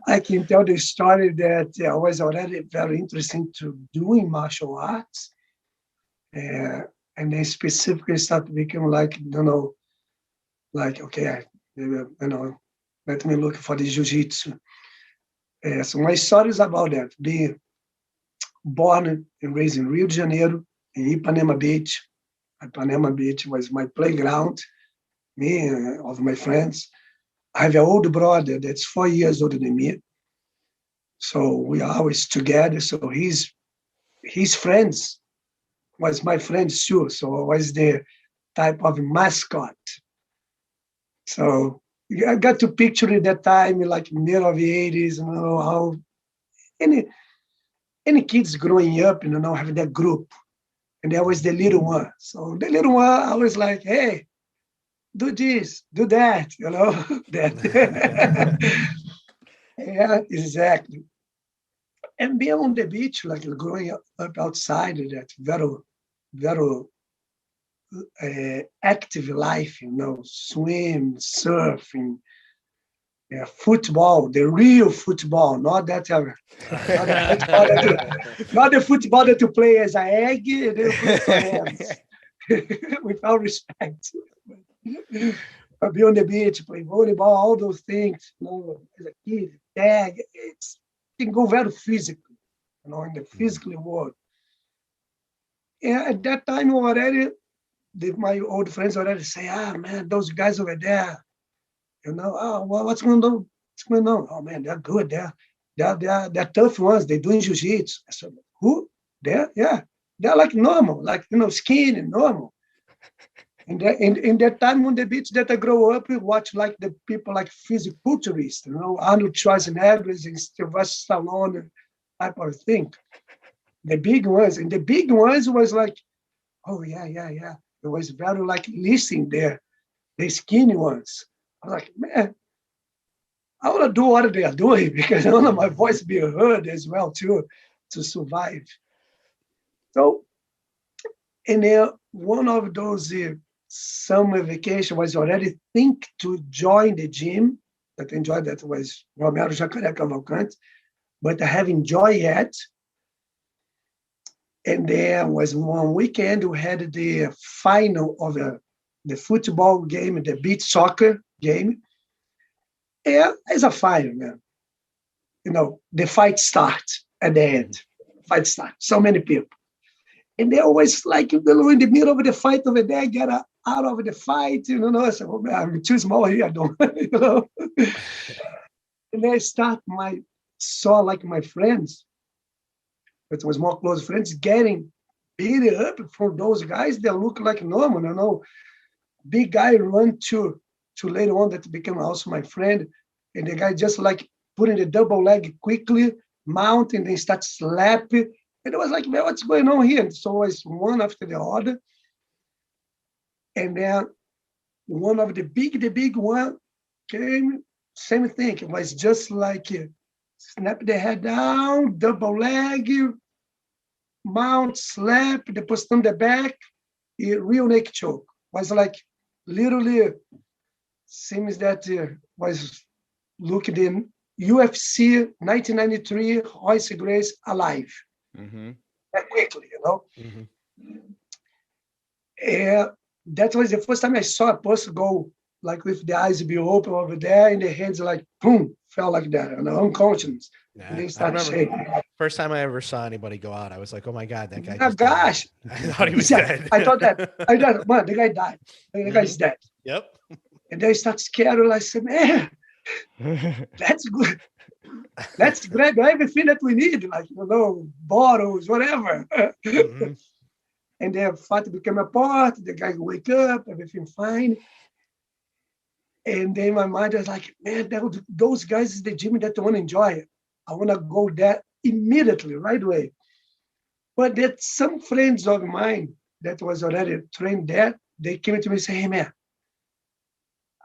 I can tell the story that I was already very interested to doing martial arts. And then specifically start to become like, like, okay, let me look for the Jiu-Jitsu. So my story is about that, being born and raised in Rio de Janeiro, in Ipanema Beach. Ipanema Beach was my playground, me and all of my friends. I have an older brother that's 4 years older than me. So we are always together. So his friends was my friends too. So I was the type of mascot. So I got to picture it that time, like middle of the 80s, how any kids growing up, having that group. And there was the little one. So the little one, I was like, hey, do this, do that, that. Yeah, exactly. And being on the beach, like growing up outside, that very active life, swim, surfing, football, the real football, not that, not the football that you play as an egg and then play for hands. With all respect. But be on the beach, play volleyball, all those things, as a kid, tag, it can go very physical, in the physical world. And at that time already, my old friends already say, man, those guys over there, what's going on? What's going on? Oh man, they're good. They're tough ones. They're doing jiu-jitsu. I said, who? Yeah. They're like normal, like skinny and normal. And in that time on the beach that I grow up, we watch like the people like physiculturists, Arnold Schwarzenegger and Sylvester Stallone type of thing. The big ones. And the big ones was like, oh yeah. It was very like listening there, the skinny ones. I was like, man, I want to do what they are doing because I want my voice be heard as well too, to survive. So, and then one of those summer vacation was already think to join the gym. That I enjoyed that was Romero Jacaré Cavalcante, but I haven't enjoyed yet. And there was one weekend we had the final of the football game, the beach soccer game. Yeah, it's a final, man. The fight starts at the end. Fight starts. So many people. And they always like, in the middle of the fight over there, get out of the fight, I said, oh, man, I'm too small here, I don't, And then saw like my friends, it was more close friends, getting beat up from those guys that look like normal, Big guy run to later on that became also my friend, and the guy just like putting the double leg quickly, mount, and then start slapping. And it was like, man, what's going on here? So it was one after the other. And then one of the big one came, same thing. It was just like snap the head down, double leg, mount, slap, they put on the back, real neck choke. Was like literally seems that was looking in UFC 1993 Royce Grace alive. Mm-hmm. That quickly, And that was the first time I saw a person go like with the eyes be open over there and the hands like boom, fell like that, unconscious. Yeah, And they start shaking. First time I ever saw anybody go out, I was like, oh my God, that guy. Oh gosh. I thought he was dead. I thought, man, the guy died. The guy's dead. Yep. And they start scared. I said, man, that's good. Let's grab everything that we need, like, bottles, whatever. Mm-hmm. And the fight became apart. The guy wake up, everything fine. And then my mind was like, man, those guys is the gym that I want to enjoy. I want to go there immediately, right away. But there's some friends of mine that was already trained there, they came to me and said, hey, man,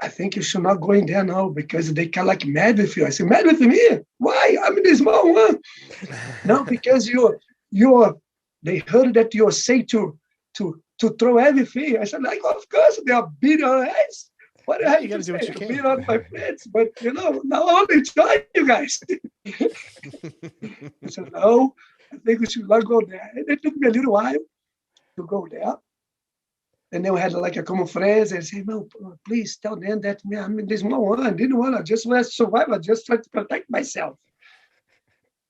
I think you should not go in there now because they can like mad with you. I said, mad with me? Why? I'm the small one. No, because they heard that you're safe to throw everything. I said, like, of course, they are beating our ass. What the hell? You gotta do what you can. Beat on my friends, but now I want to join you guys. I said, no, I think we should not go there. And it took me a little while to go there. And then we had like a common friends and say, no, please tell them that me, I'm the small one. I didn't want to just want to survive. I just tried to protect myself.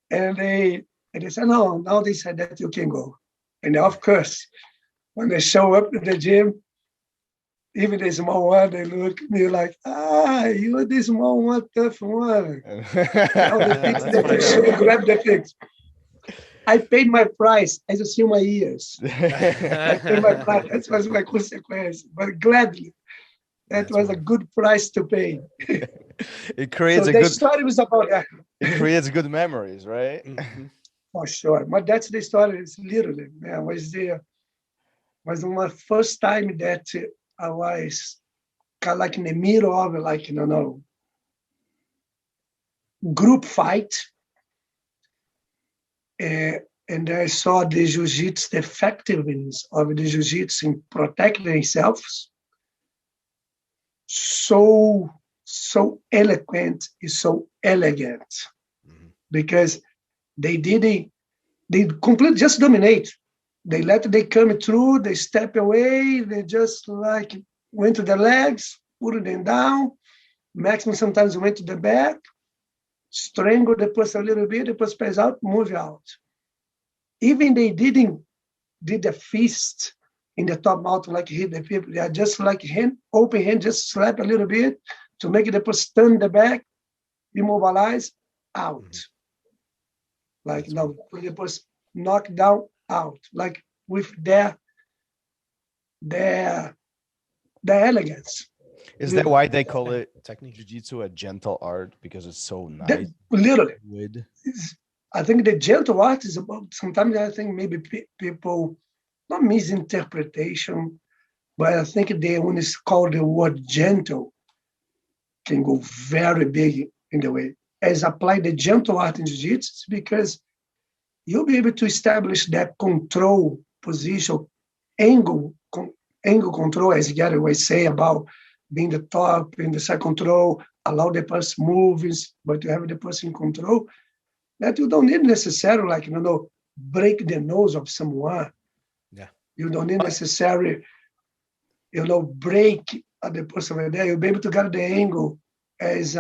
And they said, no, now they said that you can go. And of course, when they show up at the gym, even the small one, they look at me like, you're the small one, tough one. Now the things that you should grab the things. I paid my price, as you see my ears. I paid my price. That was my consequence, but gladly. That was a good price to pay. It creates so the story was about that. It creates good memories, right? Mm-hmm. For sure. But that's the story. It's literally, man, was my first time that I was kind of like in the middle of like, group fight. And I saw the Jiu-Jitsu, the effectiveness of the Jiu-Jitsu in protecting themselves. So eloquent and so elegant. Mm-hmm. Because they completely just dominate. They come through, they step away, they just like went to the legs, put them down. Maximum sometimes went to the back, strangle the person a little bit, the person pays out, move out. Even they did a fist in the top mouth, like hit the people. They are just like open hand, just slap a little bit to make the person turn the back, immobilize, out. Mm-hmm. Like now, the person knock down, out. Like with their elegance. Is that why they call it Jiu-Jitsu a gentle art? Because it's so nice. Literally. I think the gentle art is about, sometimes I think maybe people, not misinterpretation, but I think when it's called the word gentle, can go very big in the way. As apply the gentle art in Jiu-Jitsu, because you'll be able to establish that control position, angle control, as Gary always say about being the top in the side control, allow the person moves, but you have the person in control, that you don't need necessarily like, break the nose of someone. Yeah. You don't need necessarily, break the person over there. You'll be able to get the angle as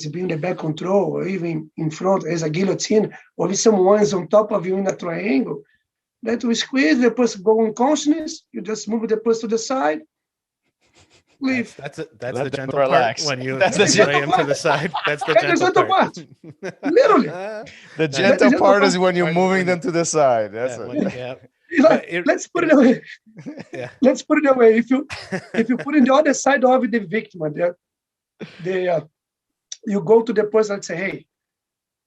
being the back control, or even in front as a guillotine, or if someone's on top of you in a triangle, that you squeeze, the person go unconscious, you just move the person to the side, leave. That's the gentle part when you lay him to the side. That's the gentle part. Literally. The gentle part is when you're moving them to the side. That's it. Let's put it away. Yeah. Let's put it away. If you put in the other side of the victim, you go to the person and say, hey,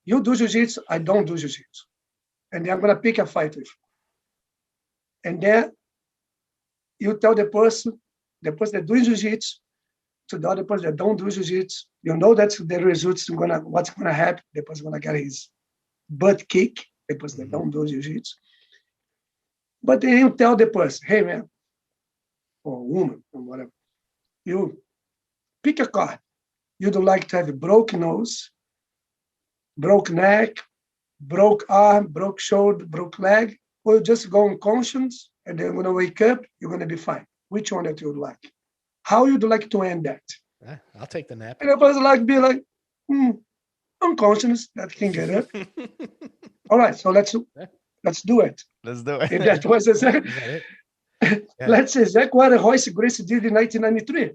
you do Jiu-Jitsu, I don't do Jiu-Jitsu. And then I'm going to pick a fight with you. And then you tell the person that doing Jiu-Jitsu to the other person that don't do Jiu-Jitsu, you know that's the results, what's going to happen. The person going to get his butt kick, the person that don't do Jiu-Jitsu. But then you tell the person, hey, man, or woman, or whatever, you pick a card. You don't like to have a broken nose, broke neck, broke arm, broke shoulder, broke leg, or you just go unconscious, and then when you wake up, you're going to be fine. Which one that you would like? How you'd like to end that? I'll take the nap. And the person be like, unconscious, that can get up. All right, so let's do it. Let's do it. If that was exactly, that's exactly what Royce Gracie did in 1993.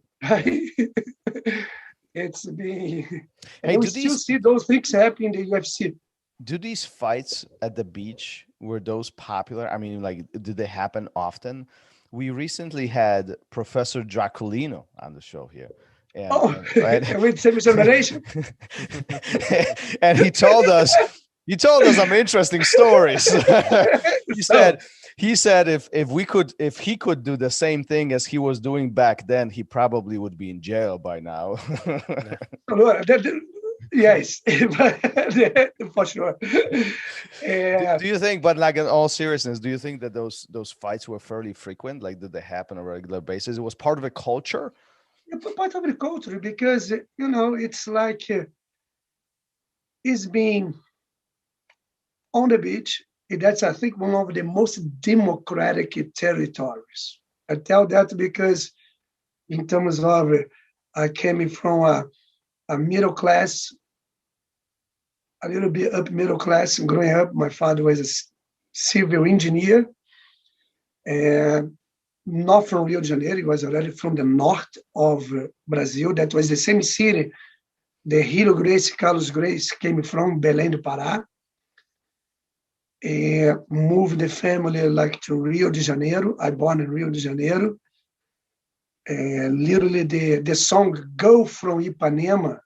It's been, and we still see those things happen in the UFC. Do these fights at the beach, were those popular? I mean, like, did they happen often? We recently had Professor Draculino on the show here. And, with semi-generation. And he told us some interesting stories. He said if he could do the same thing as he was doing back then, he probably would be in jail by now. Allora, yes, for sure. Do you think, but like in all seriousness, do you think that those fights were fairly frequent? Like, did they happen on a regular basis? It was part of a culture? Part of the culture, because it's like it's being on the beach. That's, I think, one of the most democratic territories. I tell that because in terms of I came from a middle class, a little bit up middle class growing up. My father was a civil engineer, and not from Rio de Janeiro. He was already from the north of Brazil. That was the same city the hero Grace, Carlos Grace, came from, Belém do Pará. And moved the family like to Rio de Janeiro. I born in Rio de Janeiro. And literally the song Go From Ipanema,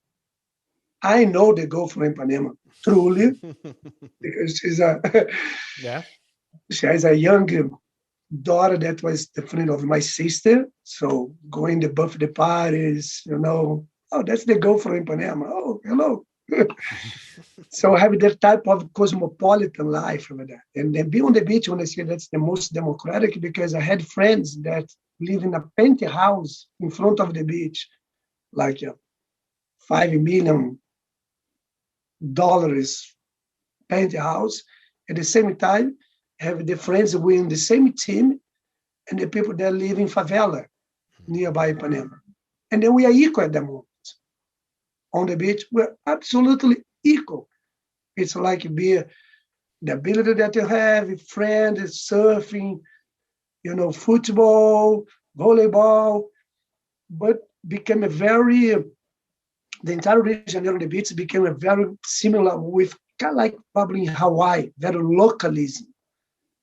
I know the Go From Ipanema, truly, because she's she has a young daughter that was the friend of my sister. So going to birthday parties, oh, that's the Go From Ipanema. Oh, hello. So I have that type of cosmopolitan life over there. And then be on the beach, when I say that's the most democratic, because I had friends that live in a penthouse in front of the beach, like $5 million penthouse. At the same time, have the friends who are in the same team and the people that live in favela nearby Ipanema. And then we are equal at the moment. On the beach, we're absolutely equal. It's like the ability that you have, friends, surfing, football, volleyball, but became the entire region on the beach became a very similar with kind of like probably in Hawaii, very localism.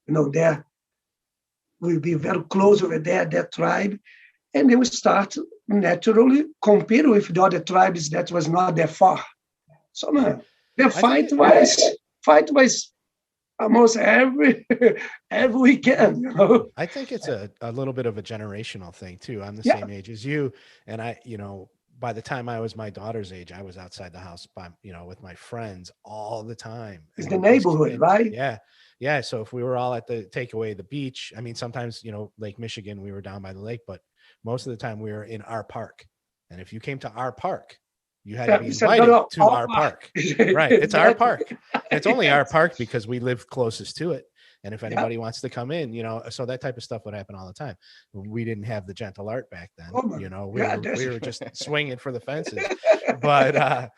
There will be very close over there, that tribe. And then we start naturally compete with the other tribes that was not that far. So man, the fight was almost every weekend. I think it's a little bit of a generational thing too. I'm the same age as you, and I, by the time I was my daughter's age, I was outside the house with my friends all the time. It's the neighborhood, right? Yeah. So if we were all at the takeaway, the beach, I mean, sometimes, Lake Michigan, we were down by the lake, but most of the time we were in our park. And if you came to our park, you had to be invited to our park. Right. It's our park. It's only our park because we live closest to it. And if anybody wants to come in, so that type of stuff would happen all the time. We didn't have the gentle art back then. We were just swinging for the fences. But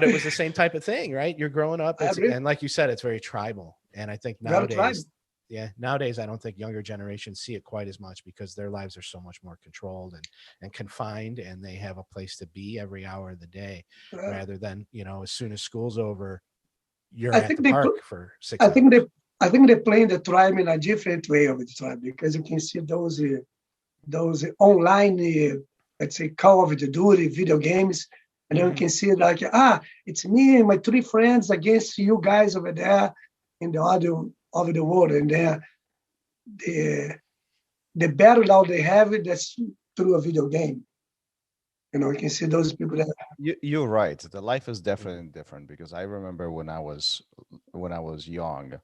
it was the same type of thing, right? You're growing up, and like you said, it's very tribal. And I think nowadays, I don't think younger generations see it quite as much because their lives are so much more controlled and confined, and they have a place to be every hour of the day, rather than, as soon as school's over, you're at the park for 6 hours. I think they play the tribe in a different way of the tribe, because you can see those online, let's say, Call of Duty video games, and then you can see like, it's me and my 3 friends against you guys over there in the other of the world, and then the battle now they have it, that's through a video game. You can see those people that you're right. The life is definitely different, because I remember when I was young,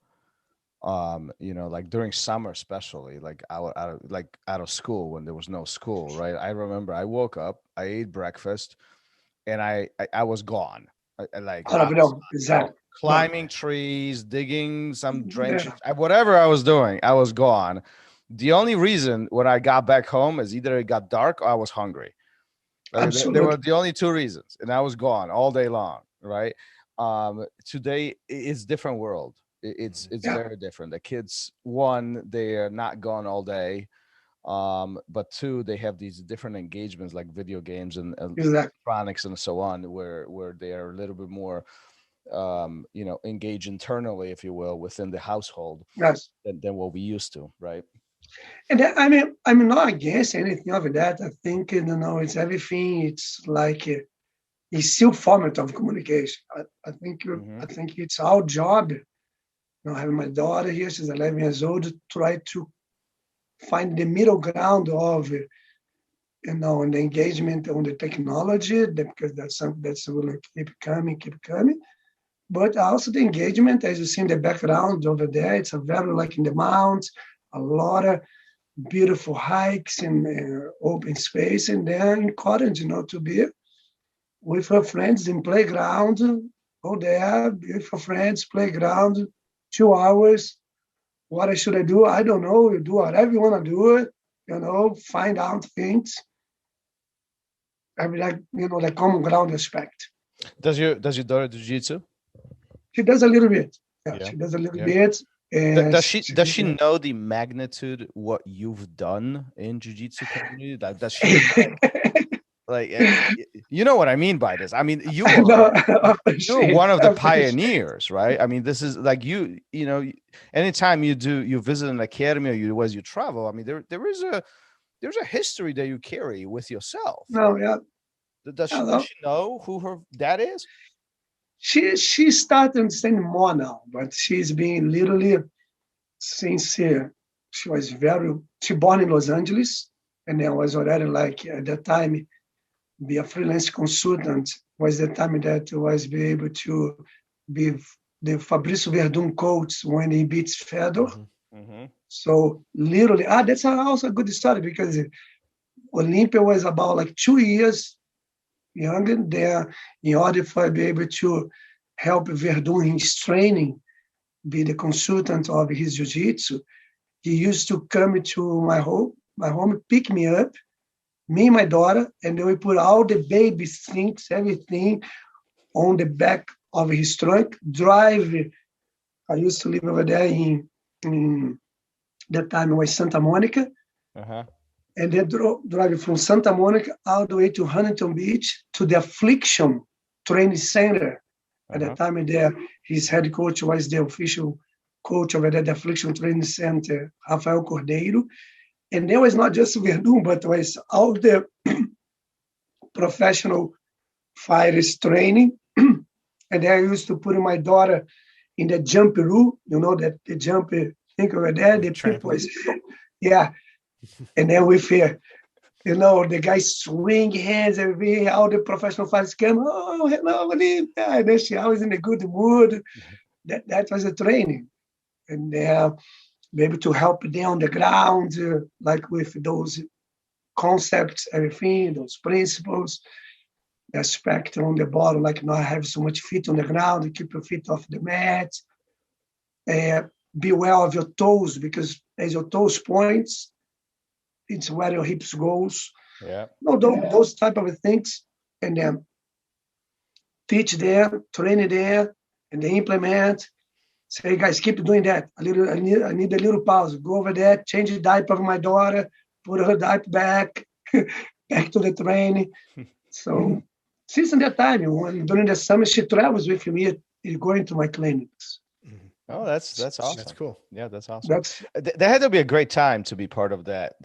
like during summer, especially like out of school, when there was no school, right? I remember I woke up, I ate breakfast, and I was gone. Exactly. Climbing trees, digging some trenches, whatever I was doing, I was gone. The only reason when I got back home is either it got dark or I was hungry. There were the only 2 reasons, and I was gone all day long, right? Today it's different world. It's very different. The kids, 1, they're not gone all day, but 2, they have these different engagements like video games and electronics and so on, where they are a little bit more engage internally, if you will, within the household than what we used to, right? And I'm not against anything of that. I think it's everything. It's like it's still format of communication. I think it's our job I have my daughter here, she's 11 years old, try to find the middle ground of, the engagement on the technology, because that's something that's going to keep coming. But also the engagement, as you see in the background over there, it's a very like in the mountains, a lot of beautiful hikes and open space, and then encourage, to be with her friends in playground, go there, be with her friends, playground, 2 hours. What should I do? I don't know. You do whatever you want to do it, find out things. I mean, like common ground aspect. Does your daughter do jiu-jitsu? She does a little bit. Yeah. She does a little bit. And does she know the magnitude what you've done in jiu-jitsu community? Like, does she like you know what I mean by this? I mean, you're one of the pioneers, right? I mean, this is like you know, anytime you visit an academy or as you travel, I mean, there's a history that you carry with yourself. No, yeah. Does she know who her dad is? She started understanding more now, but she's been literally since she born in Los Angeles, and then was already like at that time be a freelance consultant. Was the time that was be able to be the Fabricio Werdum coach when he beats Fedor. Mm-hmm. So literally, that's also a good story, because Olympia was about like 2 years younger there, in order for be able to help Werdum in his training, be the consultant of his jiu-jitsu. He used to come to my home, pick me up, me and my daughter, and then we put all the baby things, everything on the back of his truck, drive. I used to live over there in that time it was Santa Monica. Uh-huh. And then drive from Santa Monica all the way to Huntington Beach to the Affliction Training Center. At the time there, his head coach was the official coach over there, the Affliction Training Center, Rafael Cordeiro. And there was not just Werdum, but was all the professional fighters training. And then I used to put my daughter in the jump room, that the jump thing over there. The people was, yeah. And then with the guys swing hands, everything, all the professional fighters come, oh, hello, Olympia. And then she always in a good mood. That was a training. And be able to help them on the ground, like with those concepts, everything, those principles, the aspect on the bottom, like not have so much feet on the ground, keep your feet off the mat. Be aware of your toes, because as your toes points, it's where your hips goes. Yeah. Those type of things. And then teach there, train there, and then implement. Say, guys, keep doing that. I need a little pause. Go over there, change the diaper of my daughter, put her diaper back, back to the training. So since that time, during the summer, she travels with me, going to my clinics. Oh, that's awesome. That's cool. Yeah, that's awesome. That had to be a great time to be part of that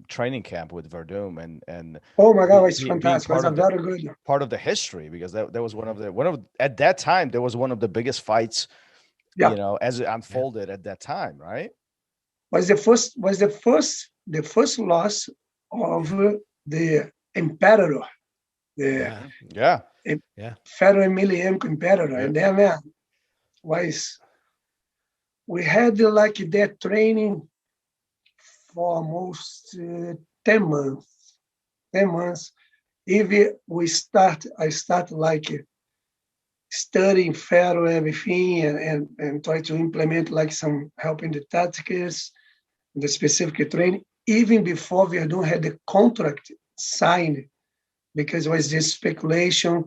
training camp with Werdum and oh my God, it's fantastic. It was very good part of the history, because that was one of at that time there was one of the biggest fights, as it unfolded at that time, right? Was the first loss of the Emperor, Fedor Emelianenko Emperor, and then we had like that training for almost 10 months. 10 months. Even I start like studying Fedor everything and try to implement like some helping the tactics, the specific training, even before Werdum had the contract signed, because it was just speculation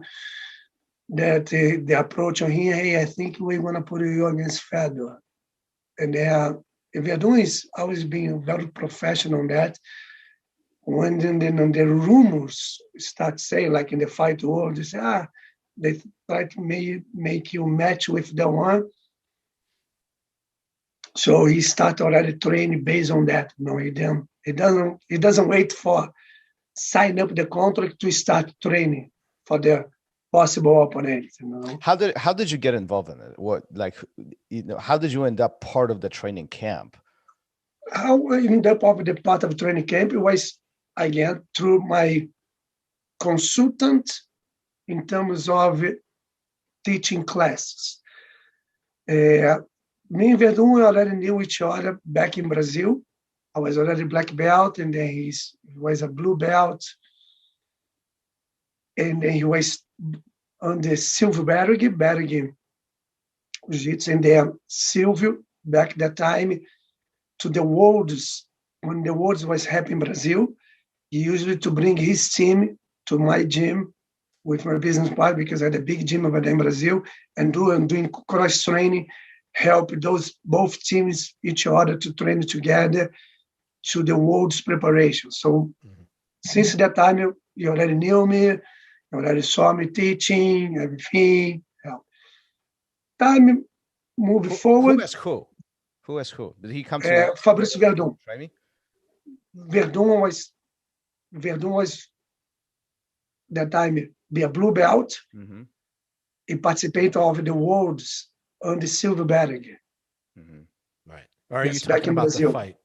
that the approach on him, hey, I think we're going to put you against Fedor. And Werdum is always being very professional on that. When the rumors start saying, like in the fight world, they say, they try to make you match with the one. So he started already training based on that. No, he doesn't wait for sign up the contract to start training for the possible opponent. How did you get involved in it? What, like, how did you end up part of the training camp? How I ended up of the part of training camp was, again, through my consultant in terms of teaching classes. Me and Werdum, we already knew each other back in Brazil. I was already black belt, and then he was a blue belt. And then he was on the Silverberg Jiu-Jitsu, and then Silvio, back that time, to the Worlds, when the Worlds was happening in Brazil, he usually to bring his team to my gym with my business partner, because I had a big gym over there in Brazil, and doing cross training, help both teams, each other, to train together to the World's preparation. So since that time, you already knew me, you already saw me teaching, everything. Time moving forward. Who has who? Did he come to you? Fabricio Werdum. Training? Werdum was that time be a blue belt. Mm-hmm. He participated of the Worlds on the Silverberg. Mm-hmm. Right. Or are you talking about the fight?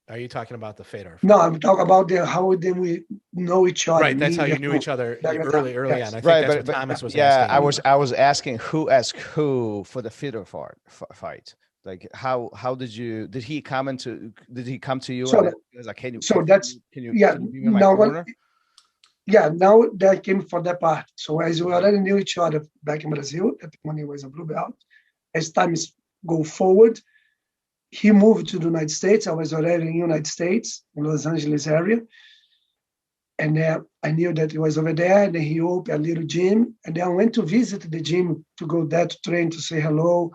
Are you talking about the Fedor fight? No, I'm talking about how then we know each other. Right, that's how you knew each other early yes. on. I think that's what Thomas was asking. I was asking who asked who for the Fedor fight. Like did he come to you? So, can you be in my corner? Yeah, now that came for that part. So as we already knew each other back in Brazil, that when he was a blue belt, as times go forward, he moved to the United States. I was already in the United States, in Los Angeles area. And then I knew that he was over there, and then he opened a little gym. And then I went to visit the gym to go there to train, to say hello.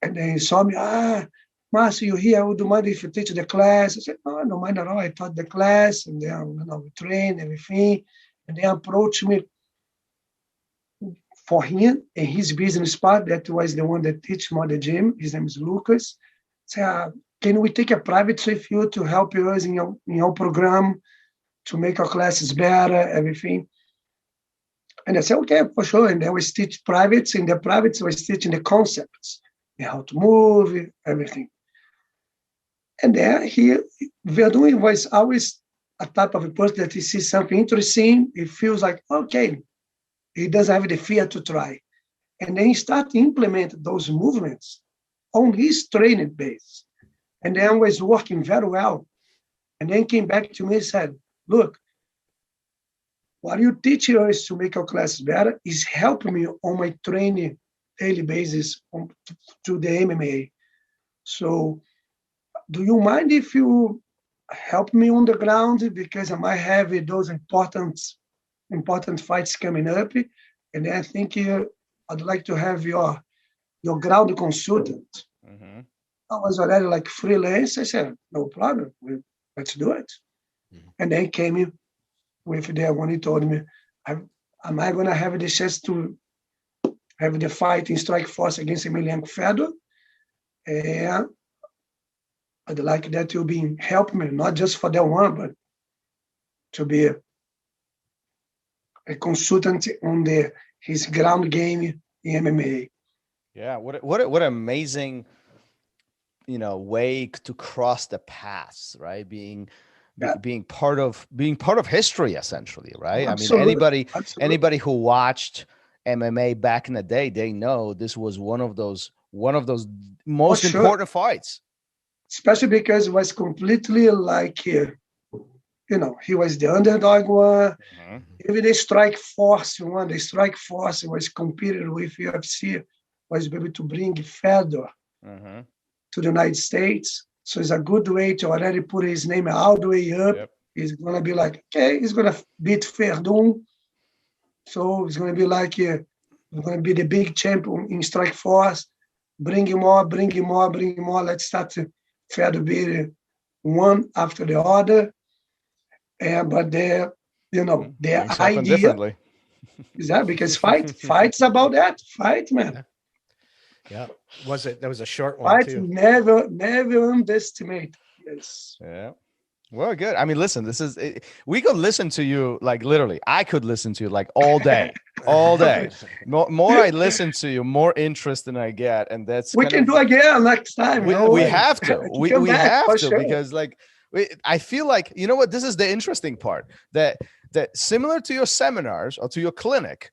And then he saw me, Márcio, you're here. Would you mind if you teach the class? I said, no, no mind at all. I taught the class, and then we trained everything. And they approached me for him and his business part. That was the one that teach me at the gym. His name is Lucas. Said, can we take a private with you to help us in your program to make our classes better, everything? And I said, okay, for sure. And then we teach privates. In the privates, we teaching the concepts, how to move, everything. And then Werdum was always a type of a person that he sees something interesting, he feels like, okay, he doesn't have the fear to try. And then he started to implement those movements on his training base. And then was working very well. And then came back to me and said, look, what you teach us to make our classes better is helping me on my training daily basis to the MMA. So do you mind if you help me on the ground, because I might have those important fights coming up, and I think I'd like to have your ground consultant. Mm-hmm. I was already like freelance. I said, no problem, let's do it. Mm-hmm. And then came with that when he told me, am I going to have the chance to have the fight in Strike Force against Emelianenko Fedor? And I'd like that to be help me, not just for that one, but to be a consultant on his ground game in MMA. Yeah, what amazing, way to cross the paths, right? Being part of history, essentially, right? Absolutely. I mean, anybody who watched MMA back in the day, they know this was one of those most important fights. Especially because it was completely like, he was the underdog one. Mm-hmm. Even the Strike Force one, was competed with UFC, was able to bring Fedor mm-hmm. to the United States. So it's a good way to already put his name all the way up. Yep. He's going to be like, okay, he's going to beat Werdum. So it's going to be like, he's going to be the big champion in Strike Force. Bring him more. Let's start to Fedor be one after the other. But their idea is that because fights about that. Fight, man. Yeah. That was a short one fight, too. Never underestimate. Yes. Yeah. Well, good. I mean, listen, we could listen to you like literally. I could listen to you like all day, all day. More I listen to you, more interesting I get, and that's we can do again next time. We have to. We have to sure. because like I feel like, you know what, this is the interesting part, that similar to your seminars or to your clinic,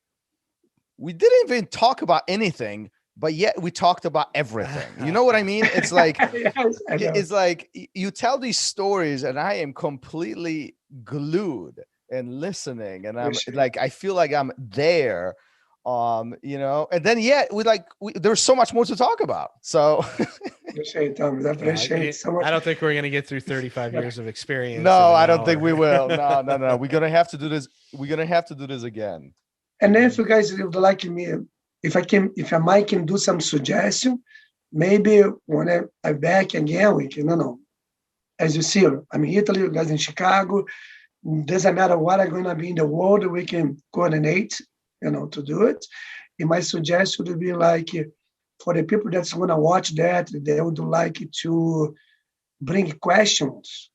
we didn't even talk about anything, but yet we talked about everything. You know what I mean? It's like, Yes, it's like you tell these stories and I am completely glued and listening. And I'm like, I feel like I'm there, you know, and then there's so much more to talk about. So appreciate Tom. I appreciate so much. I don't think we're going to get through 35 years of experience. No, I don't think we will. No. We're going to have to do this. We're going to have to do this again. And then if you guys would like me, if I might can do some suggestion, maybe when I'm back again, we can, as you see, I'm in Italy, you guys in Chicago. Doesn't matter what I'm going to be in the world, we can coordinate, to do it. And my suggestion would be like, for the people that's going to watch that, they would like to bring questions.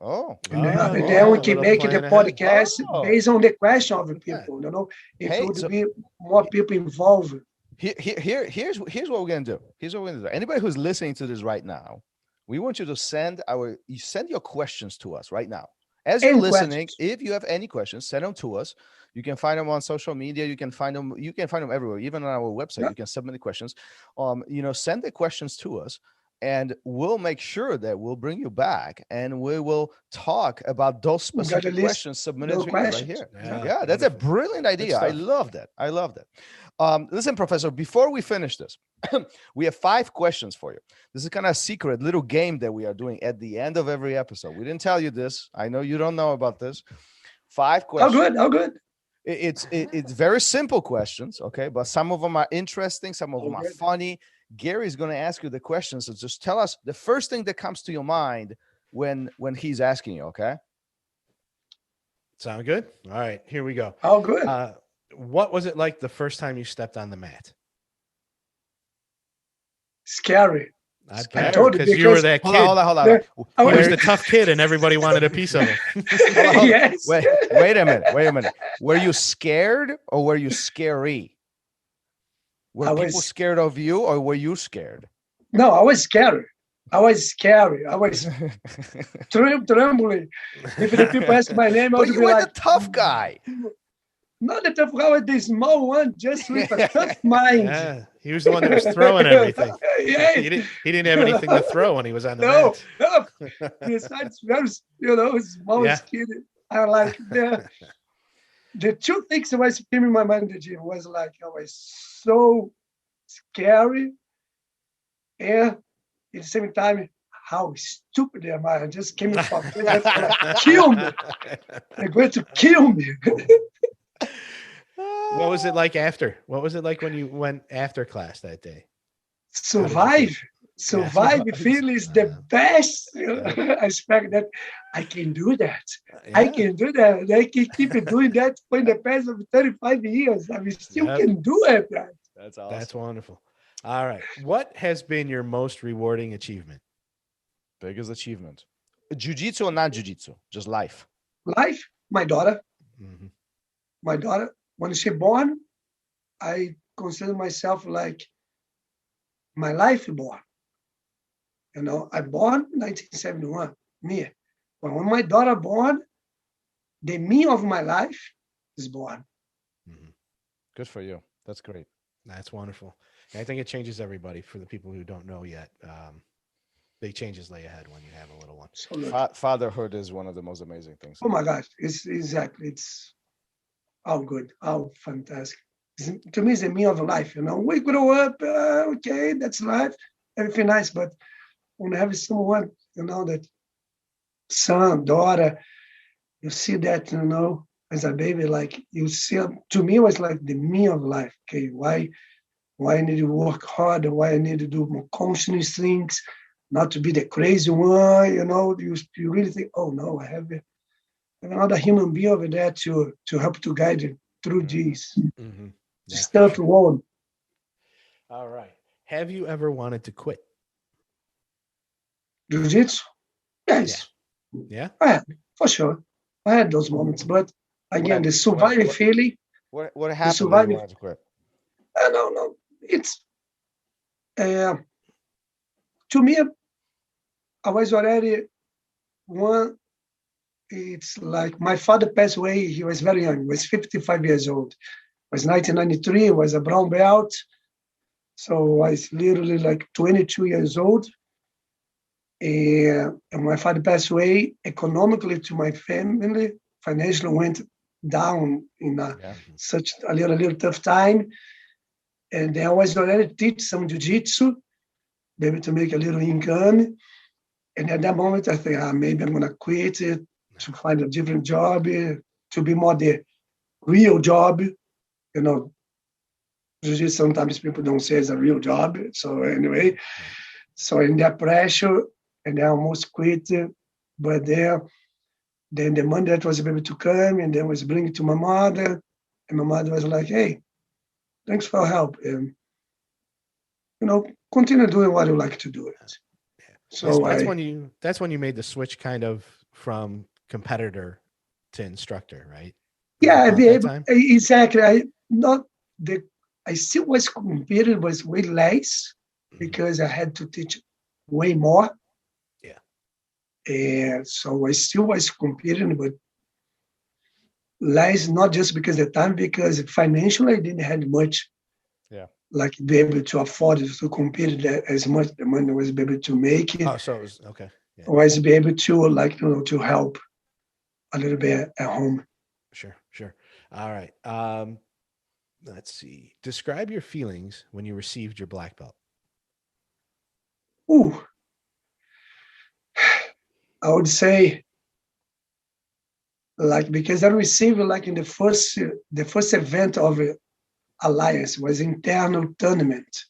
And then we can make the podcast based on the question of the people, if it would be more people involved. Here's what we're going to do. Anybody who's listening to this right now, we want you to send your questions to us right now. As you're listening, if you have any questions, send them to us. You can find them on social media. You can find them everywhere, even on our website. Yeah. You can submit the questions. Send the questions to us. And we'll make sure that we'll bring you back and we will talk about those specific questions submitted right here. Yeah, that's a brilliant idea. I love that. Listen, Professor, before we finish this, we have 5 questions for you. This is kind of a secret little game that we are doing at the end of every episode. We didn't tell you this. I know you don't know about this. 5 questions. Oh, good. It's very simple questions, okay? But some of them are interesting. Some of them are funny. Gary's going to ask you the questions. So just tell us the first thing that comes to your mind when he's asking you, okay? Sound good? All right, here we go. Oh, good. What was it like the first time you stepped on the mat? Scary. I told you, because you were that kid. Hold on. He was the tough kid and everybody wanted a piece of him. Yes. Wait a minute. Were you scared or were you scary? Were people scared of you or were you scared? No, I was scared. I was trembling. If the people ask my name, I would be like, the tough guy. Not the tough guy, I was the small one, just with a tough mind. Yeah, he was the one that was throwing everything. Yeah. He didn't have anything to throw when he was on the mat. No. Besides, very, small kid. I like the 2 things that was came in my mind in the gym was like, I was so scary, and at the same time, how stupid am I? I just came in from they're going to kill me. They're going to kill me. What was it like after? What was it like when you went after class that day? Survive. Feel is the best. I expect that I can do that. Yeah. I can do that. I can keep doing that for the past of 35 years. I still can do it. That's awesome. That's wonderful. All right. What has been your most rewarding achievement? Biggest achievement? Jiu-Jitsu or non-Jiu-Jitsu? Just life. Life? My daughter. Mm-hmm. My daughter. When she born, I consider myself like my life born. I born in 1971, me. But when my daughter born, the me of my life is born. Mm-hmm. Good for you. That's great. That's wonderful. And I think it changes everybody. For the people who don't know yet, big changes lay ahead when you have a little one. Fatherhood is one of the most amazing things. Oh my gosh, it's all good, all fantastic. To me, it's the me of life. We grow up, okay, that's life, everything nice, but when I have someone, that son, daughter, you see that, as a baby, like you see, to me, it was like the me of life. Okay, why I need to work hard, why I need to do more conscious things, not to be the crazy one, you really think, oh no, I have another human being over there to help to guide you through this. Mm-hmm. Stuff alone. All right. Have you ever wanted to quit? Jiu-Jitsu? Yes. Yeah. For sure. I had those moments, but again, the surviving feeling. What happened? Surviving. That you wanted to quit? No. It's to me. I was already one. It's like my father passed away. He was very young. He was 55 years old. It was 1993. He was a brown belt. So I was literally like 22 years old. And my father passed away. Economically, to my family, financially went down in such a little tough time. And then I was already teach some jiu-jitsu, maybe to make a little income. And at that moment, I think maybe I'm going to quit it to find a different job, to be more the real job. You know, jiu-jitsu, sometimes people don't say it's a real job. So anyway, so in that pressure, and I almost quit. But then the money that was able to come, and then was bring it to my mother. And my mother was like, hey, thanks for help. And, continue doing what you like to do. It. So that's when you made the switch kind of from competitor to instructor, right? Yeah, exactly. I still was competing, but way less because I had to teach way more. Yeah. And so I still was competing, but less, not just because of the time, because financially I didn't have much. Yeah. Like be able to afford to compete as much the money was be able to make it. Oh, so it was okay. Yeah. Was be able to to help a little bit at home. Sure. All right. Let's see. Describe your feelings when you received your black belt. Ooh. I would say because I received in the first event of Alliance was internal tournament.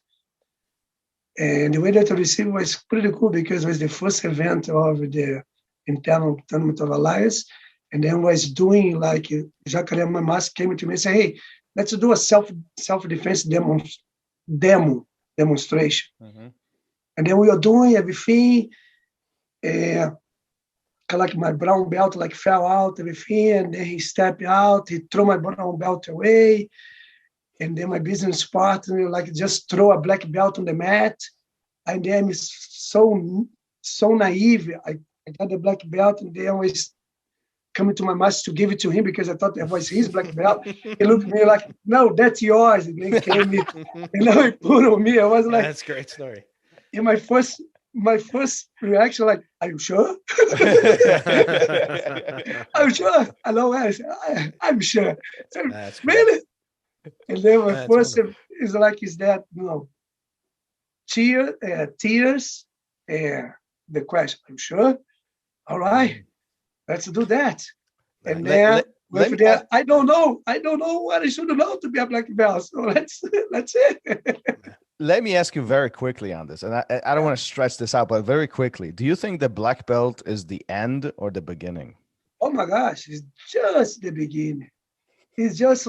And the way that I received was pretty cool because it was the first event of the internal tournament of Alliance. And then was doing Jacaré Mamas came to me and said, hey, let's do a self-defense demonstration. Mm-hmm. And then we were doing everything. My brown belt fell out, everything. And then he stepped out, he threw my brown belt away. And then my business partner just throw a black belt on the mat. And then I'm so naive. I got the black belt and then I was coming to my master to give it to him because I thought that was his black belt. He looked at me like, no, that's yours. And then came he put on me. I was like, that's a great story. In my first reaction, are you sure? I'm sure. I know. I'm sure. That's really? And then my first is that tears, the question. I'm sure. All right, let's do that. And then with that, I don't know what I should know to be a black belt. So let's it. Let me ask you very quickly on this, and I don't want to stress this out, but very quickly, do you think the black belt is the end or the beginning? Oh my gosh, it's just the beginning. It's just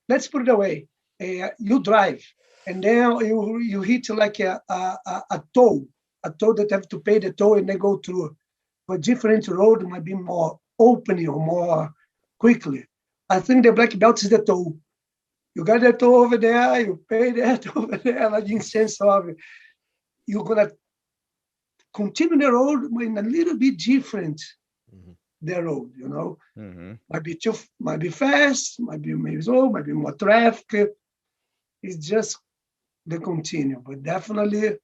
let's put it away. You drive, and then you hit a toll that have to pay the toll and then go through. But different road might be more opening or more quickly. I think the black belt is the toll. You got that toll over there, you pay that over there, in sense of you're gonna continue the road in a little bit different. The road, Mm-hmm. might be fast, might be slow, might be more traffic. It's just the continue, but definitely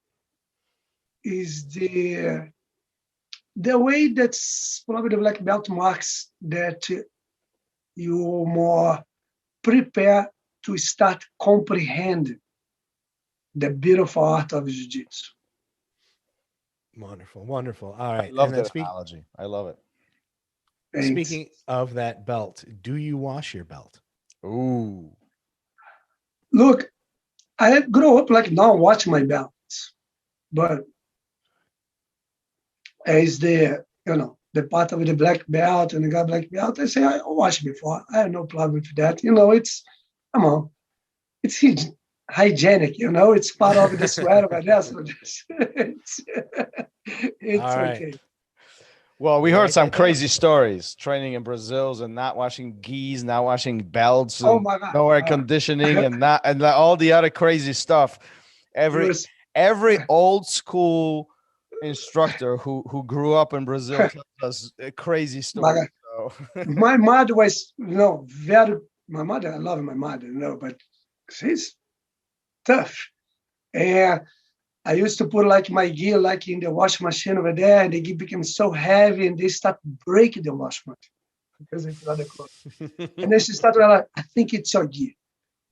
is the way that's probably the black belt marks that you more prepare to start comprehend the beautiful art of jiu-jitsu. Wonderful. All right. I love that analogy. I love it. Thanks. Speaking of that belt, do you wash your belt? Ooh. Look, I grew up not watching my belts, but as the part of the black belt and the guy black belt, I say I washed before. I have no problem with that. It's it's hygienic. It's part of the sweater, but that's it's all right. okay. Well, we You heard write some that down. crazy stories training in Brazil and not washing gis, not washing belts, Oh and my God. no air conditioning, and not and like all the other crazy stuff. Every Yes. every old school instructor who grew up in Brazil tells us a crazy My story. God. So. My mother was, very, my mother, I love my mother, but she's tough. And I used to put like my gear like in the washing machine over there, and the gear became so heavy, and they start breaking the washing machine because it's not the clothes. And then she started like, I think it's your gear.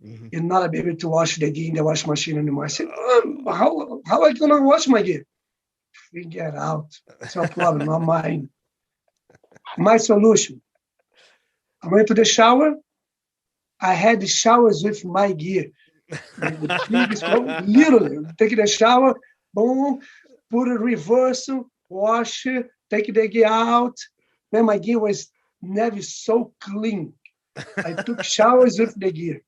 Mhm. You're not able to wash the gear in the washing machine anymore. I said, how are you gonna wash my gear? Figure it out. It's your problem, not mine. My solution. I went to the shower. I had the showers with my gear. The biggest one, literally take the shower, boom, put a reversal, wash it, take the gear out. Man, my gear was never so clean. I took showers with the gear.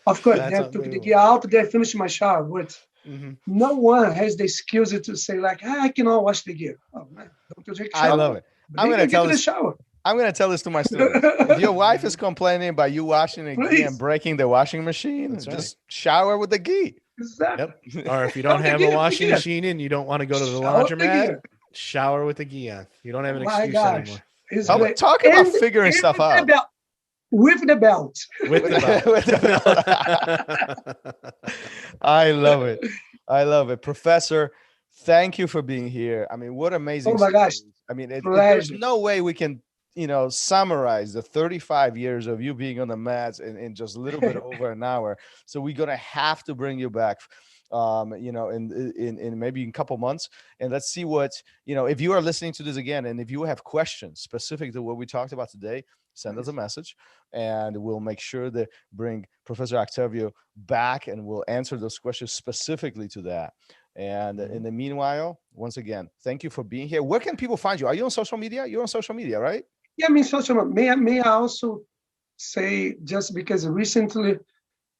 Of course, That's then I took the unbelievable. gear out, then I finished my shower. But Mhm. no one has the skills to say like, I cannot wash the gear. Oh man, don't you take I shower? love it. I'm Bring gonna the gear tell to the this. shower. I'm gonna tell this to my students. If your wife is complaining about you washing a gi and Please. breaking the washing machine, That's right. just shower with the gi. Exactly. Yep. Or if you Shower don't the have a gear, washing gear. machine and you don't want to go to the Shower the laundromat, gear. shower with the gi on. You don't have an My excuse gosh, anymore. it's Talk, great. talk about And- figuring and stuff with the out. belt. With the belt. With the belt. With the belt. I love it. I love it. Professor, thank you for being here. I mean, what amazing Oh my gosh, stories. I mean, there's pleasure. no way we can, summarize the 35 years of you being on the mats in just a little bit over an hour. So we're going to have to bring you back, in maybe in a couple months. And let's see what, if you are listening to this again, and if you have questions specific to what we talked about today, send us a message and we'll make sure to bring Professor Octavio back and we'll answer those questions specifically to that. And in the meanwhile, once again, thank you for being here. Where can people find you? Are you on social media? You're on social media, right? Yeah, I mean, social. May I also say, just because recently,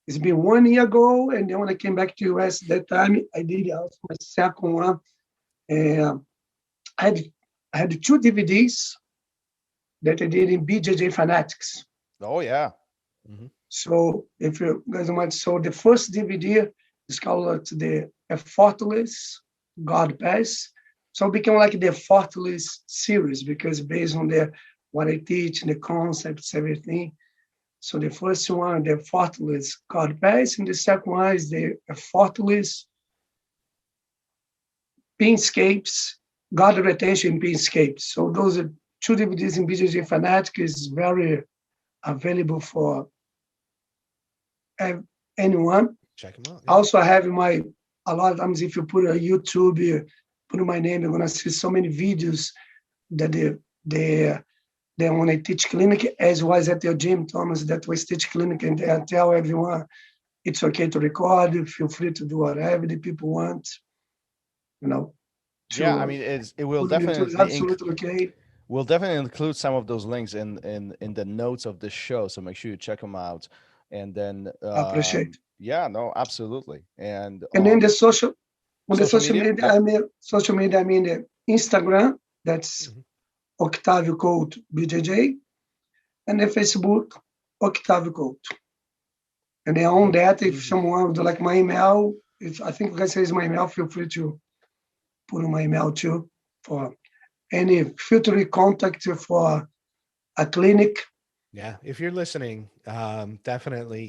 it's been 1 year ago, and then when I came back to US that time, I did also my second one. And I had 2 DVDs that I did in BJJ Fanatics. Oh, yeah. So if you guys want, so the first DVD is called the Effortless God Pass. So it became like the Effortless series because based on what I teach, the concepts, everything. So the first one, the Effortless God Pass, and the second one is the Effortless Pinscapes, God Retention Pinscapes. So those are 2 DVDs in BJJ Fanatic is very available for anyone. Check them out. Also, I have a lot of times if you put a YouTube, put my name, you're gonna see so many videos that they when I teach clinic, as was at your gym, Thomas, that was teach clinic, and I tell everyone it's okay to record, feel free to do whatever the people want, Yeah, I mean, it will put it into definitely absolutely okay. we'll definitely include some of those links in the notes of the show. So make sure you check them out. And then, I appreciate. yeah, no, absolutely. And And then the social social media, media, I mean the Instagram, that's Octavio Couto BJJ, and the Facebook, Octavio Couto. And then on that, if someone would like my email, if I think you guys say my email, feel free to put my email too for any future contact for a clinic. Yeah, if you're listening, definitely,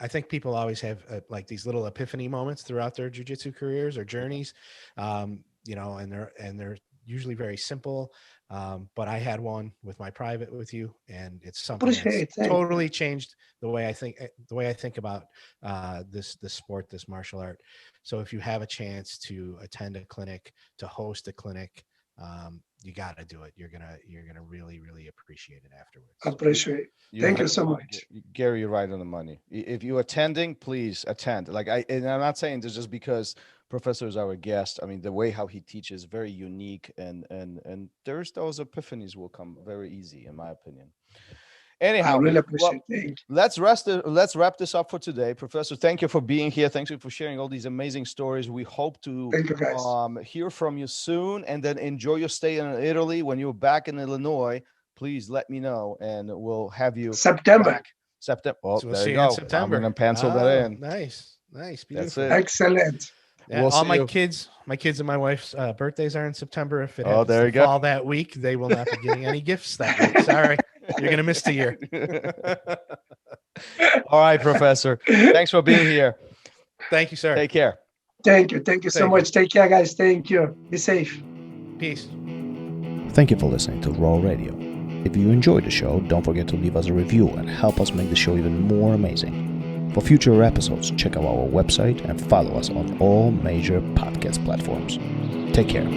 I think people always have like these little epiphany moments throughout their jiu-jitsu careers or journeys, and they're usually very simple. But I had one with my private with you, and it's something Appreciate that's it. totally changed the way I think about this sport, this martial art. So if you have a chance to attend a clinic, to host a clinic, you got to do it. You're gonna really, really appreciate it afterwards. Appreciate. Thank you so much. Gary, you're right on the money. If you're attending, please attend. And I'm not saying this just because Professor is our guest. I mean, the way how he teaches is very unique, and there's those epiphanies will come very easy, in my opinion. Anyhow, I really appreciate it. let's wrap this up for today. Professor, thank you for being here. Thank you for sharing all these amazing stories. We hope to Thank you, guys. hear from you soon, and then enjoy your stay in Italy. When you're back in Illinois, please let me know, and we'll have you September. back. September. Oh, So we'll there see you you in go. September. I'm going to pencil that in. Nice, That's beautiful. it. Excellent. Yeah, We'll all see my you. kids and my wife's birthdays are in September. If it Oh, happens there to you go. fall that week, they will not be getting any gifts that week. Sorry, you're gonna miss the year. All right, Professor. Thanks for being here. Thank you, sir. Take care. Thank you. Thank you so Thank you. much. Take care, guys. Thank you. Be safe. Peace. Thank you for listening to RŌL Radio. If you enjoyed the show, don't forget to leave us a review and help us make the show even more amazing. For future episodes, check out our website and follow us on all major podcast platforms. Take care.